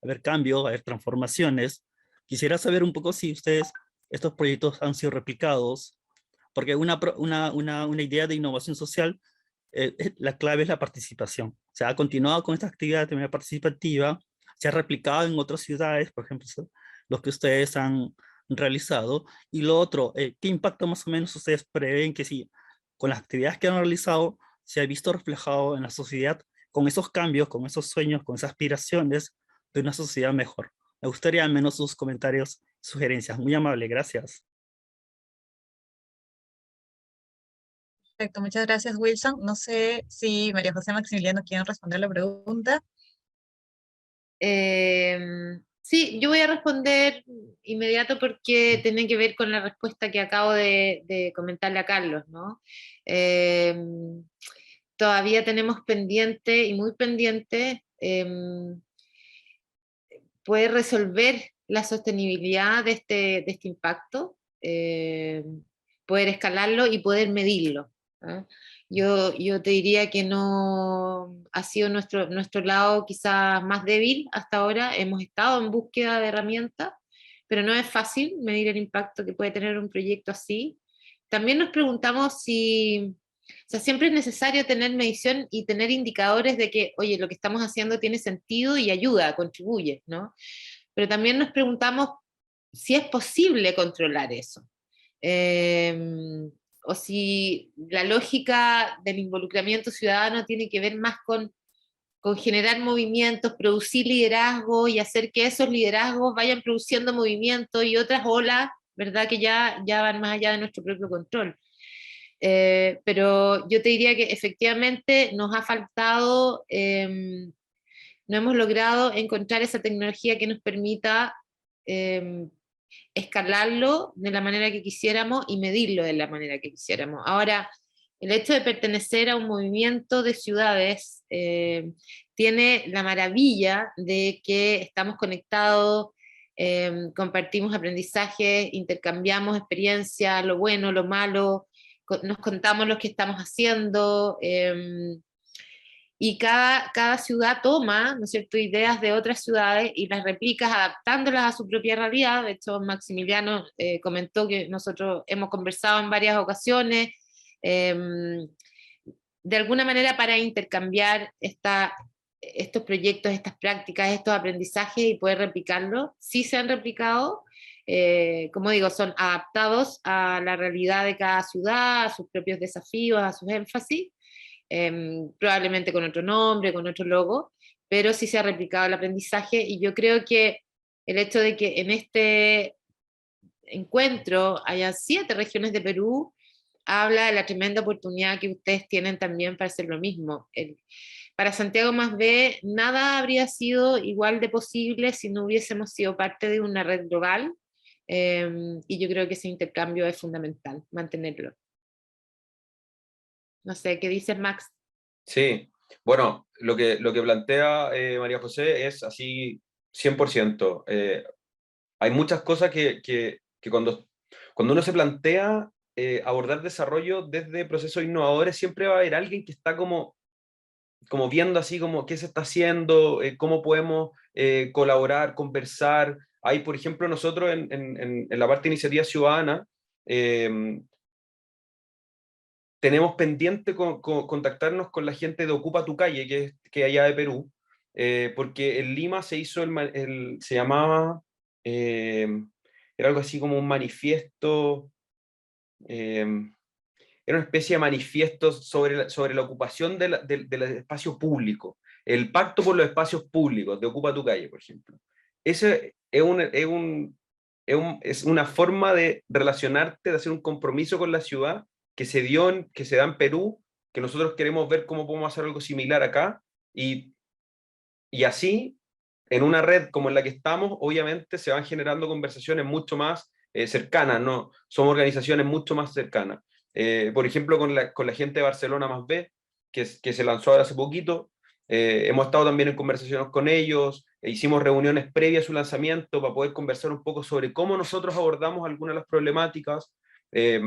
ver cambios, ver transformaciones. Quisiera saber un poco si estos proyectos han sido replicados, porque una idea de innovación social, la clave es la participación. Se ha continuado con esta actividad de manera participativa, se ha replicado en otras ciudades, por ejemplo, los que ustedes han realizado. Y lo otro, ¿qué impacto más o menos ustedes prevén que si con las actividades que han realizado se ha visto reflejado en la sociedad con esos cambios, con esos sueños, con esas aspiraciones de una sociedad mejor? Me gustaría al menos sus comentarios, sugerencias. Muy amable, gracias. Perfecto, muchas gracias, Wilson. No sé si María José Maximiliano quieren responder la pregunta. Sí, yo voy a responder inmediato porque tiene que ver con la respuesta que acabo de comentarle a Carlos, ¿no? Todavía tenemos pendiente y muy pendiente poder resolver la sostenibilidad de este impacto, poder escalarlo y poder medirlo, ¿eh? Yo te diría que no ha sido nuestro lado quizás más débil hasta ahora. Hemos estado en búsqueda de herramientas, pero no es fácil medir el impacto que puede tener un proyecto así. También nos preguntamos si, o sea, siempre es necesario tener medición y tener indicadores de que, oye, lo que estamos haciendo tiene sentido y ayuda, contribuye, ¿no? Pero también nos preguntamos si es posible controlar eso. O si la lógica del involucramiento ciudadano tiene que ver más con generar movimientos, producir liderazgo y hacer que esos liderazgos vayan produciendo movimientos y otras olas, ¿verdad? Que ya van más allá de nuestro propio control. Pero yo te diría que efectivamente nos ha faltado, no hemos logrado encontrar esa tecnología que nos permita escalarlo de la manera que quisiéramos y medirlo de la manera que quisiéramos. Ahora, el hecho de pertenecer a un movimiento de ciudades tiene la maravilla de que estamos conectados, compartimos aprendizajes, intercambiamos experiencias, lo bueno, lo malo, nos contamos lo que estamos haciendo, y cada ciudad toma, ¿no es cierto?, ideas de otras ciudades y las replicas adaptándolas a su propia realidad. De hecho, Maximiliano comentó que nosotros hemos conversado en varias ocasiones, de alguna manera para intercambiar estos proyectos, estas prácticas, estos aprendizajes y poder replicarlos. Sí se han replicado, como digo, son adaptados a la realidad de cada ciudad, a sus propios desafíos, a sus énfasis, probablemente con otro nombre, con otro logo, pero sí se ha replicado el aprendizaje. Y yo creo que el hecho de que en este encuentro haya 7 regiones de Perú habla de la tremenda oportunidad que ustedes tienen también para hacer lo mismo. Para Santiago Más B, nada habría sido igual de posible si no hubiésemos sido parte de una red global, y yo creo que ese intercambio es fundamental, mantenerlo. No sé, ¿qué dices, Max? Sí, bueno, lo que plantea María José es así 100%. Hay muchas cosas que cuando uno se plantea abordar desarrollo desde procesos innovadores, siempre va a haber alguien que está como viendo así como qué se está haciendo, cómo podemos colaborar, conversar. Hay, por ejemplo, nosotros en la parte de iniciativa ciudadana, eh, tenemos pendiente contactarnos con la gente de Ocupa tu Calle, que es allá de Perú, porque en Lima se hizo se llamaba, eh, era algo así como un manifiesto, eh, era una especie de manifiesto sobre la ocupación del espacio público, el pacto por los espacios públicos de Ocupa tu Calle, por ejemplo. Ese es una forma de relacionarte, de hacer un compromiso con la ciudad que se da en Perú, que nosotros queremos ver cómo podemos hacer algo similar acá, y, y así, en una red como en la que estamos, obviamente se van generando conversaciones mucho más cercanas, ¿no? Somos organizaciones mucho más cercanas. Por ejemplo, con la gente de Barcelona más B, que se lanzó ahora hace poquito, hemos estado también en conversaciones con ellos, hicimos reuniones previas a su lanzamiento para poder conversar un poco sobre cómo nosotros abordamos algunas de las problemáticas. Eh,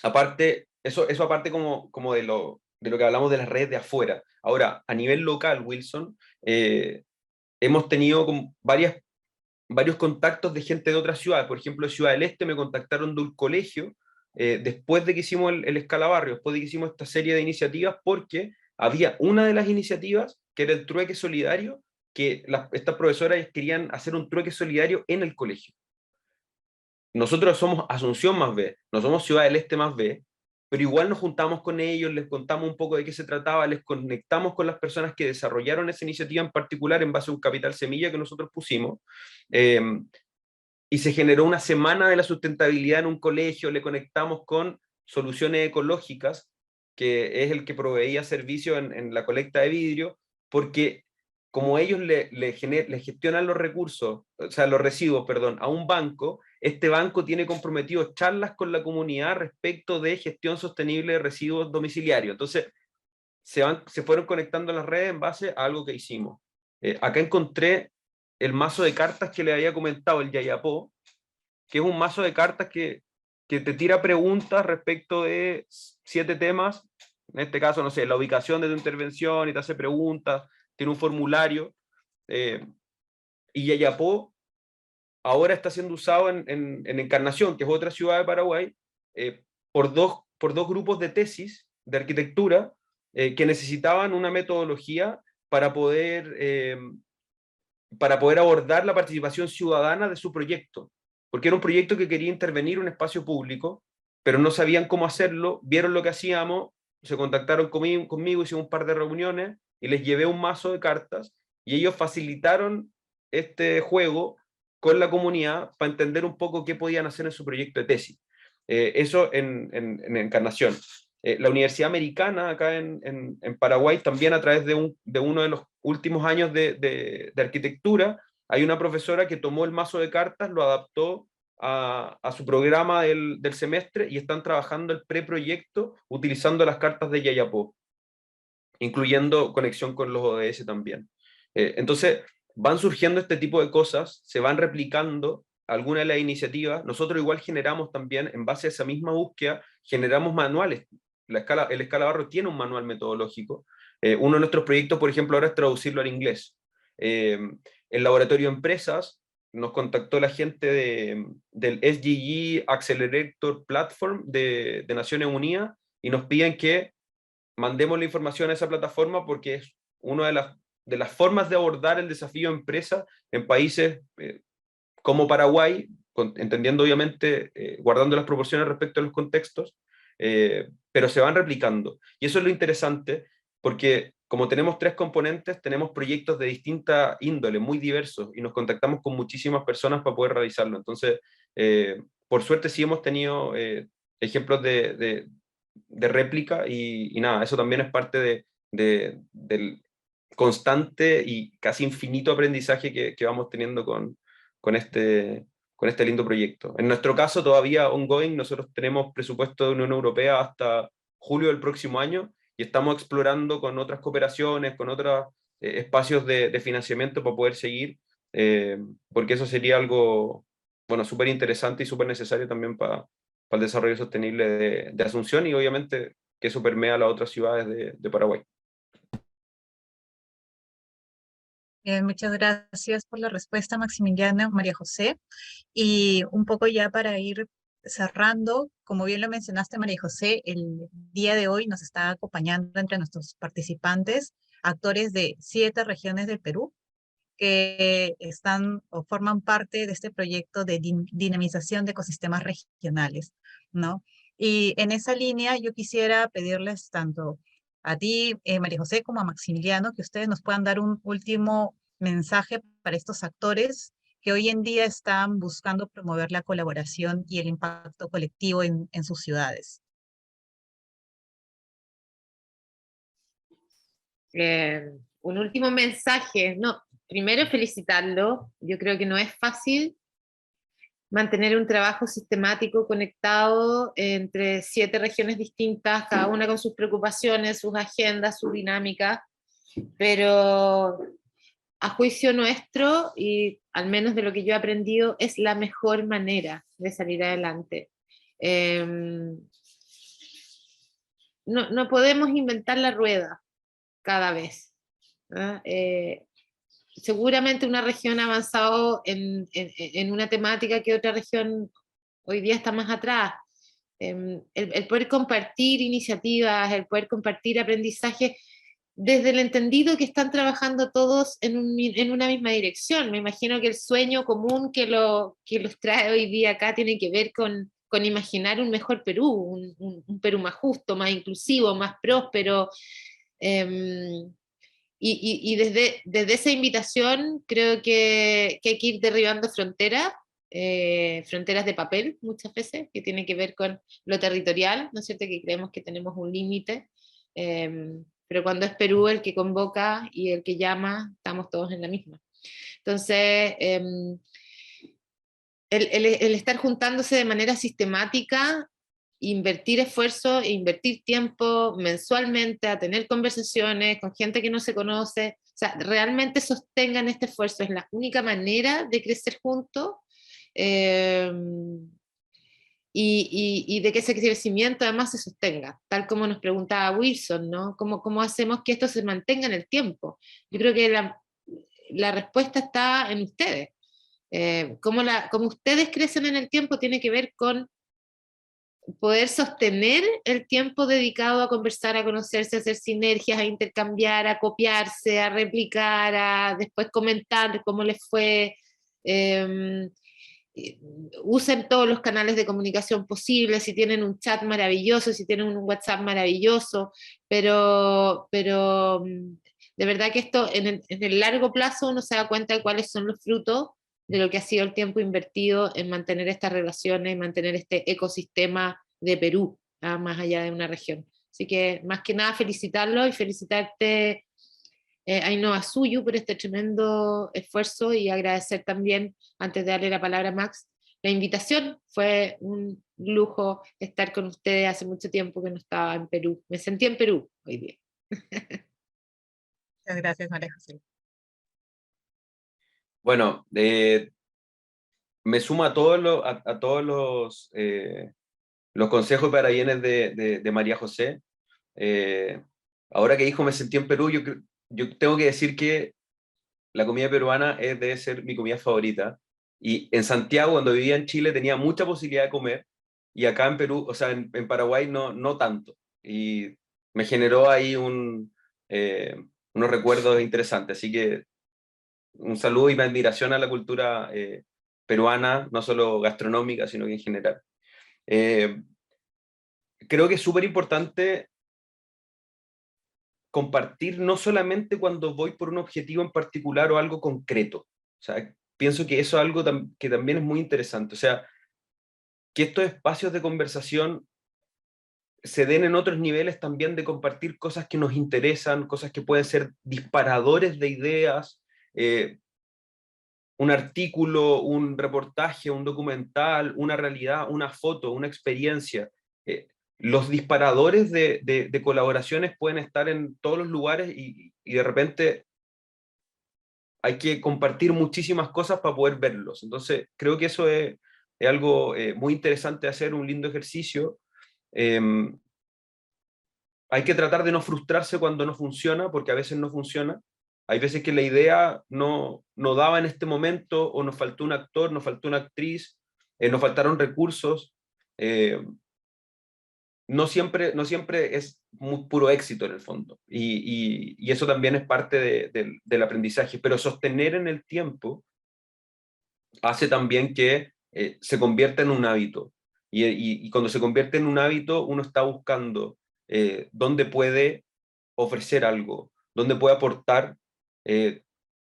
Aparte, eso aparte como de lo que hablamos de las redes de afuera. Ahora, a nivel local, Wilson, hemos tenido varios contactos de gente de otras ciudades. Por ejemplo, de Ciudad del Este me contactaron de un colegio después de que hicimos el Escalabarrio, después de que hicimos esta serie de iniciativas, porque había una de las iniciativas que era el trueque solidario, que estas profesoras querían hacer un trueque solidario en el colegio. Nosotros somos Asunción más B, no somos Ciudad del Este más B, pero igual nos juntamos con ellos, les contamos un poco de qué se trataba, les conectamos con las personas que desarrollaron esa iniciativa en particular en base a un capital semilla que nosotros pusimos, eh, y se generó una semana de la sustentabilidad en un colegio, le conectamos con Soluciones Ecológicas, que es el que proveía servicio en la colecta de vidrio, porque como ellos le gestionan los recursos, o sea, los residuos, perdón, a un banco, este banco tiene comprometido charlas con la comunidad respecto de gestión sostenible de residuos domiciliarios. Entonces, se fueron conectando las redes en base a algo que hicimos. Acá encontré el mazo de cartas que le había comentado, el Yayapó, que es un mazo de cartas que te tira preguntas respecto de 7 temas, en este caso, no sé, la ubicación de tu intervención, y te hace preguntas, tiene un formulario, y Yayapó ahora está siendo usado en Encarnación, que es otra ciudad de Paraguay, por dos grupos de tesis de arquitectura que necesitaban una metodología para poder abordar la participación ciudadana de su proyecto, porque era un proyecto que quería intervenir un espacio público, pero no sabían cómo hacerlo, vieron lo que hacíamos, se contactaron conmigo, hicimos un par de reuniones y les llevé un mazo de cartas y ellos facilitaron este juego con la comunidad para entender un poco qué podían hacer en su proyecto de tesis. Eso en Encarnación. La Universidad Americana, acá en Paraguay, también a través de uno de los últimos años de arquitectura, hay una profesora que tomó el mazo de cartas, lo adaptó a su programa del semestre y están trabajando el preproyecto utilizando las cartas de Yayapó, incluyendo conexión con los ODS también. Entonces, van surgiendo este tipo de cosas, se van replicando algunas de las iniciativas. Nosotros igual generamos también, en base a esa misma búsqueda, generamos manuales. El Escalabarro tiene un manual metodológico. Uno de nuestros proyectos, por ejemplo, ahora es traducirlo al inglés. El Laboratorio de Empresas nos contactó la gente del SDG Accelerator Platform de Naciones Unidas y nos piden que mandemos la información a esa plataforma porque es una de las formas de abordar el desafío empresa en países como Paraguay, entendiendo obviamente, guardando las proporciones respecto a los contextos, pero se van replicando. Y eso es lo interesante, porque como tenemos 3 componentes, tenemos proyectos de distinta índole, muy diversos, y nos contactamos con muchísimas personas para poder realizarlo. Entonces, por suerte sí hemos tenido ejemplos de réplica y nada, eso también es parte del constante y casi infinito aprendizaje que vamos teniendo con este lindo proyecto. En nuestro caso, todavía ongoing, nosotros tenemos presupuesto de Unión Europea hasta julio del próximo año y estamos explorando con otras cooperaciones, con otros espacios de financiamiento para poder seguir, porque eso sería algo, bueno, súper interesante y súper necesario también para el desarrollo sostenible de Asunción y obviamente que eso permea a las otras ciudades de Paraguay. Muchas gracias por la respuesta, Maximiliano, María José. Y un poco ya para ir cerrando, como bien lo mencionaste, María José, el día de hoy nos está acompañando entre nuestros participantes actores de 7 regiones del Perú que están o forman parte de este proyecto de dinamización de ecosistemas regionales, ¿no? Y en esa línea yo quisiera pedirles tanto a ti, María José, como a Maximiliano, que ustedes nos puedan dar un último mensaje para estos actores que hoy en día están buscando promover la colaboración y el impacto colectivo en sus ciudades. Un último mensaje, no, primero felicitarlo, yo creo que no es fácil mantener un trabajo sistemático conectado entre 7 regiones distintas, cada una con sus preocupaciones, sus agendas, sus dinámicas, pero a juicio nuestro, y al menos de lo que yo he aprendido, es la mejor manera de salir adelante. No podemos inventar la rueda cada vez. Seguramente una región ha avanzado en una temática que otra región hoy día está más atrás. El poder compartir iniciativas, el poder compartir aprendizajes, desde el entendido que están trabajando todos en una misma dirección. Me imagino que el sueño común que los trae hoy día acá tiene que ver con imaginar un mejor Perú, un Perú más justo, más inclusivo, más próspero. Y desde esa invitación creo que hay que ir derribando fronteras, fronteras de papel muchas veces, que tiene que ver con lo territorial, ¿no es cierto? Que creemos que tenemos un límite, pero cuando es Perú el que convoca y el que llama, estamos todos en la misma. Entonces, el estar juntándose de manera sistemática, invertir esfuerzo e invertir tiempo mensualmente a tener conversaciones con gente que no se conoce, o sea, realmente sostengan este esfuerzo, es la única manera de crecer juntos, y de que ese crecimiento además se sostenga, tal como nos preguntaba Wilson, ¿no? ¿Cómo hacemos que esto se mantenga en el tiempo? Yo creo que la respuesta está en ustedes. Cómo ustedes crecen en el tiempo tiene que ver con poder sostener el tiempo dedicado a conversar, a conocerse, a hacer sinergias, a intercambiar, a copiarse, a replicar, a después comentar cómo les fue. Usen todos los canales de comunicación posibles, si tienen un chat maravilloso, si tienen un WhatsApp maravilloso, pero de verdad que esto en el largo plazo uno se da cuenta de cuáles son los frutos de lo que ha sido el tiempo invertido en mantener estas relaciones, en mantener este ecosistema de Perú, más allá de una región. Así que más que nada felicitarlo y felicitarte, Ainhoa Suyu, por este tremendo esfuerzo y agradecer también, antes de darle la palabra a Max, la invitación. Fue un lujo estar con ustedes, hace mucho tiempo que no estaba en Perú. Me sentí en Perú hoy día. Muchas gracias, María José. Bueno, me sumo a todos los consejos para bienes de María José. Ahora que dijo me sentí en Perú, yo tengo que decir que la comida peruana debe ser mi comida favorita. Y en Santiago, cuando vivía en Chile, tenía mucha posibilidad de comer. Y acá en Perú, o sea, en Paraguay no tanto. Y me generó ahí unos recuerdos interesantes. Así que un saludo y mi admiración a la cultura peruana, no solo gastronómica, sino que en general. Creo que es súper importante compartir no solamente cuando voy por un objetivo en particular o algo concreto. O sea, pienso que eso es algo que también es muy interesante. O sea, que estos espacios de conversación se den en otros niveles también de compartir cosas que nos interesan, cosas que pueden ser disparadores de ideas, un artículo, un reportaje, un documental, una realidad, una foto, una experiencia. los disparadores de colaboraciones pueden estar en todos los lugares y de repente hay que compartir muchísimas cosas para poder verlos. Entonces, creo que eso es algo muy interesante de hacer, un lindo ejercicio. Hay que tratar de no frustrarse cuando no funciona, porque a veces no funciona. Hay veces que la idea no daba en este momento, o nos faltó un actor, nos faltó una actriz, nos faltaron recursos. No siempre es muy puro éxito en el fondo, y eso también es parte del aprendizaje, pero sostener en el tiempo hace también que se convierta en un hábito, y cuando se convierte en un hábito uno está buscando dónde puede ofrecer algo, dónde puede aportar.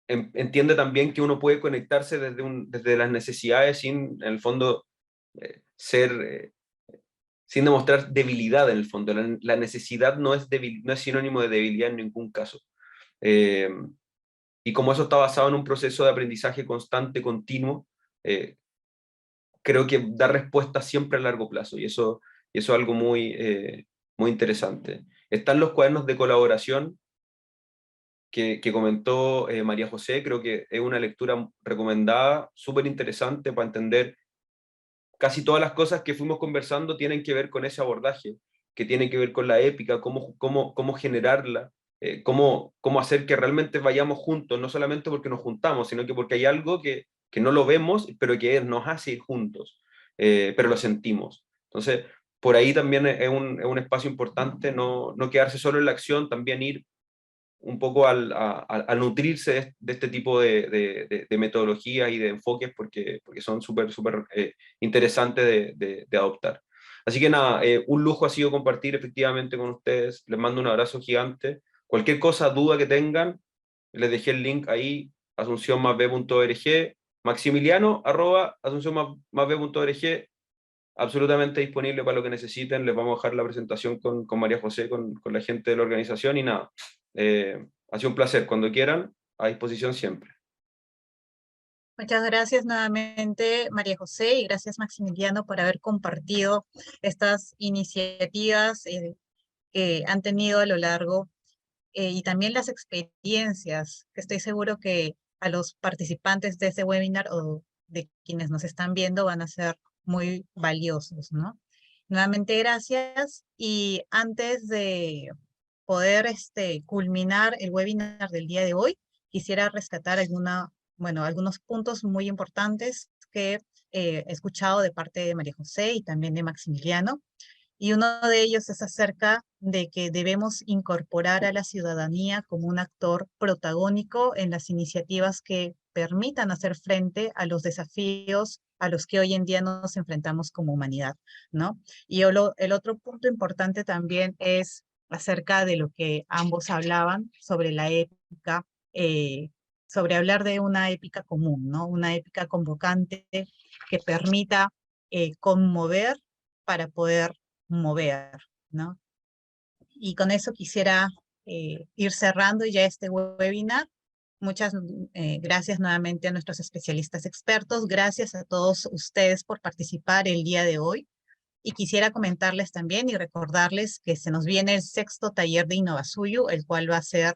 Entiende también que uno puede conectarse desde las necesidades sin, en el fondo, sin demostrar debilidad en el fondo. La necesidad no es sinónimo de debilidad en ningún caso. Y como eso está basado en un proceso de aprendizaje constante, continuo, creo que da respuesta siempre a largo plazo, y eso es algo muy interesante. Están los cuadernos de colaboración que comentó María José. Creo que es una lectura recomendada, súper interesante para entender. Casi todas las cosas que fuimos conversando tienen que ver con ese abordaje, que tiene que ver con la épica, cómo generarla, cómo hacer que realmente vayamos juntos, no solamente porque nos juntamos, sino que porque hay algo que no lo vemos, pero que nos hace ir juntos, pero lo sentimos. Entonces, por ahí también es un espacio importante, no quedarse solo en la acción, también ir un poco a nutrirse de este tipo de metodologías y de enfoques, porque son súper interesantes de adoptar. Así que nada, un lujo ha sido compartir efectivamente con ustedes. Les mando un abrazo gigante. Cualquier cosa, duda que tengan, les dejé el link ahí, asuncionmasb.org, maximiliano@asuncionmasb.org, absolutamente disponible para lo que necesiten. Les vamos a dejar la presentación con María José, con la gente de la organización, y nada, ha sido un placer. Cuando quieran, a disposición siempre. Muchas gracias nuevamente, María José, y gracias, Maximiliano, por haber compartido estas iniciativas que han tenido a lo largo, y también las experiencias, que estoy seguro que a los participantes de este webinar o de quienes nos están viendo van a ser muy valiosos, ¿no? Nuevamente, gracias. Y antes de poder culminar el webinar del día de hoy, quisiera rescatar algunos puntos muy importantes que he escuchado de parte de María José y también de Maximiliano. Y uno de ellos es acerca de que debemos incorporar a la ciudadanía como un actor protagónico en las iniciativas que permitan hacer frente a los desafíos a los que hoy en día nos enfrentamos como humanidad, ¿no? Y el otro punto importante también es acerca de lo que ambos hablaban sobre la épica, sobre hablar de una épica común, ¿no? Una épica convocante que permita conmover para poder mover, ¿no? Y con eso quisiera ir cerrando ya este webinar. Muchas gracias nuevamente a nuestros especialistas expertos. Gracias a todos ustedes por participar el día de hoy. Y quisiera comentarles también y recordarles que se nos viene el 6º taller de Innovasuyu, el cual va a ser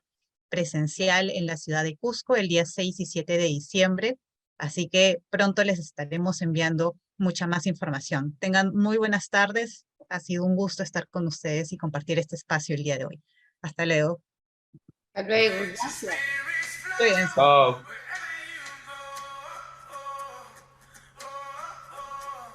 presencial en la ciudad de Cusco el día 6 y 7 de diciembre. Así que pronto les estaremos enviando mucha más información. Tengan muy buenas tardes. Ha sido un gusto estar con ustedes y compartir este espacio el día de hoy. Hasta luego. Hasta luego, gracias. Chao.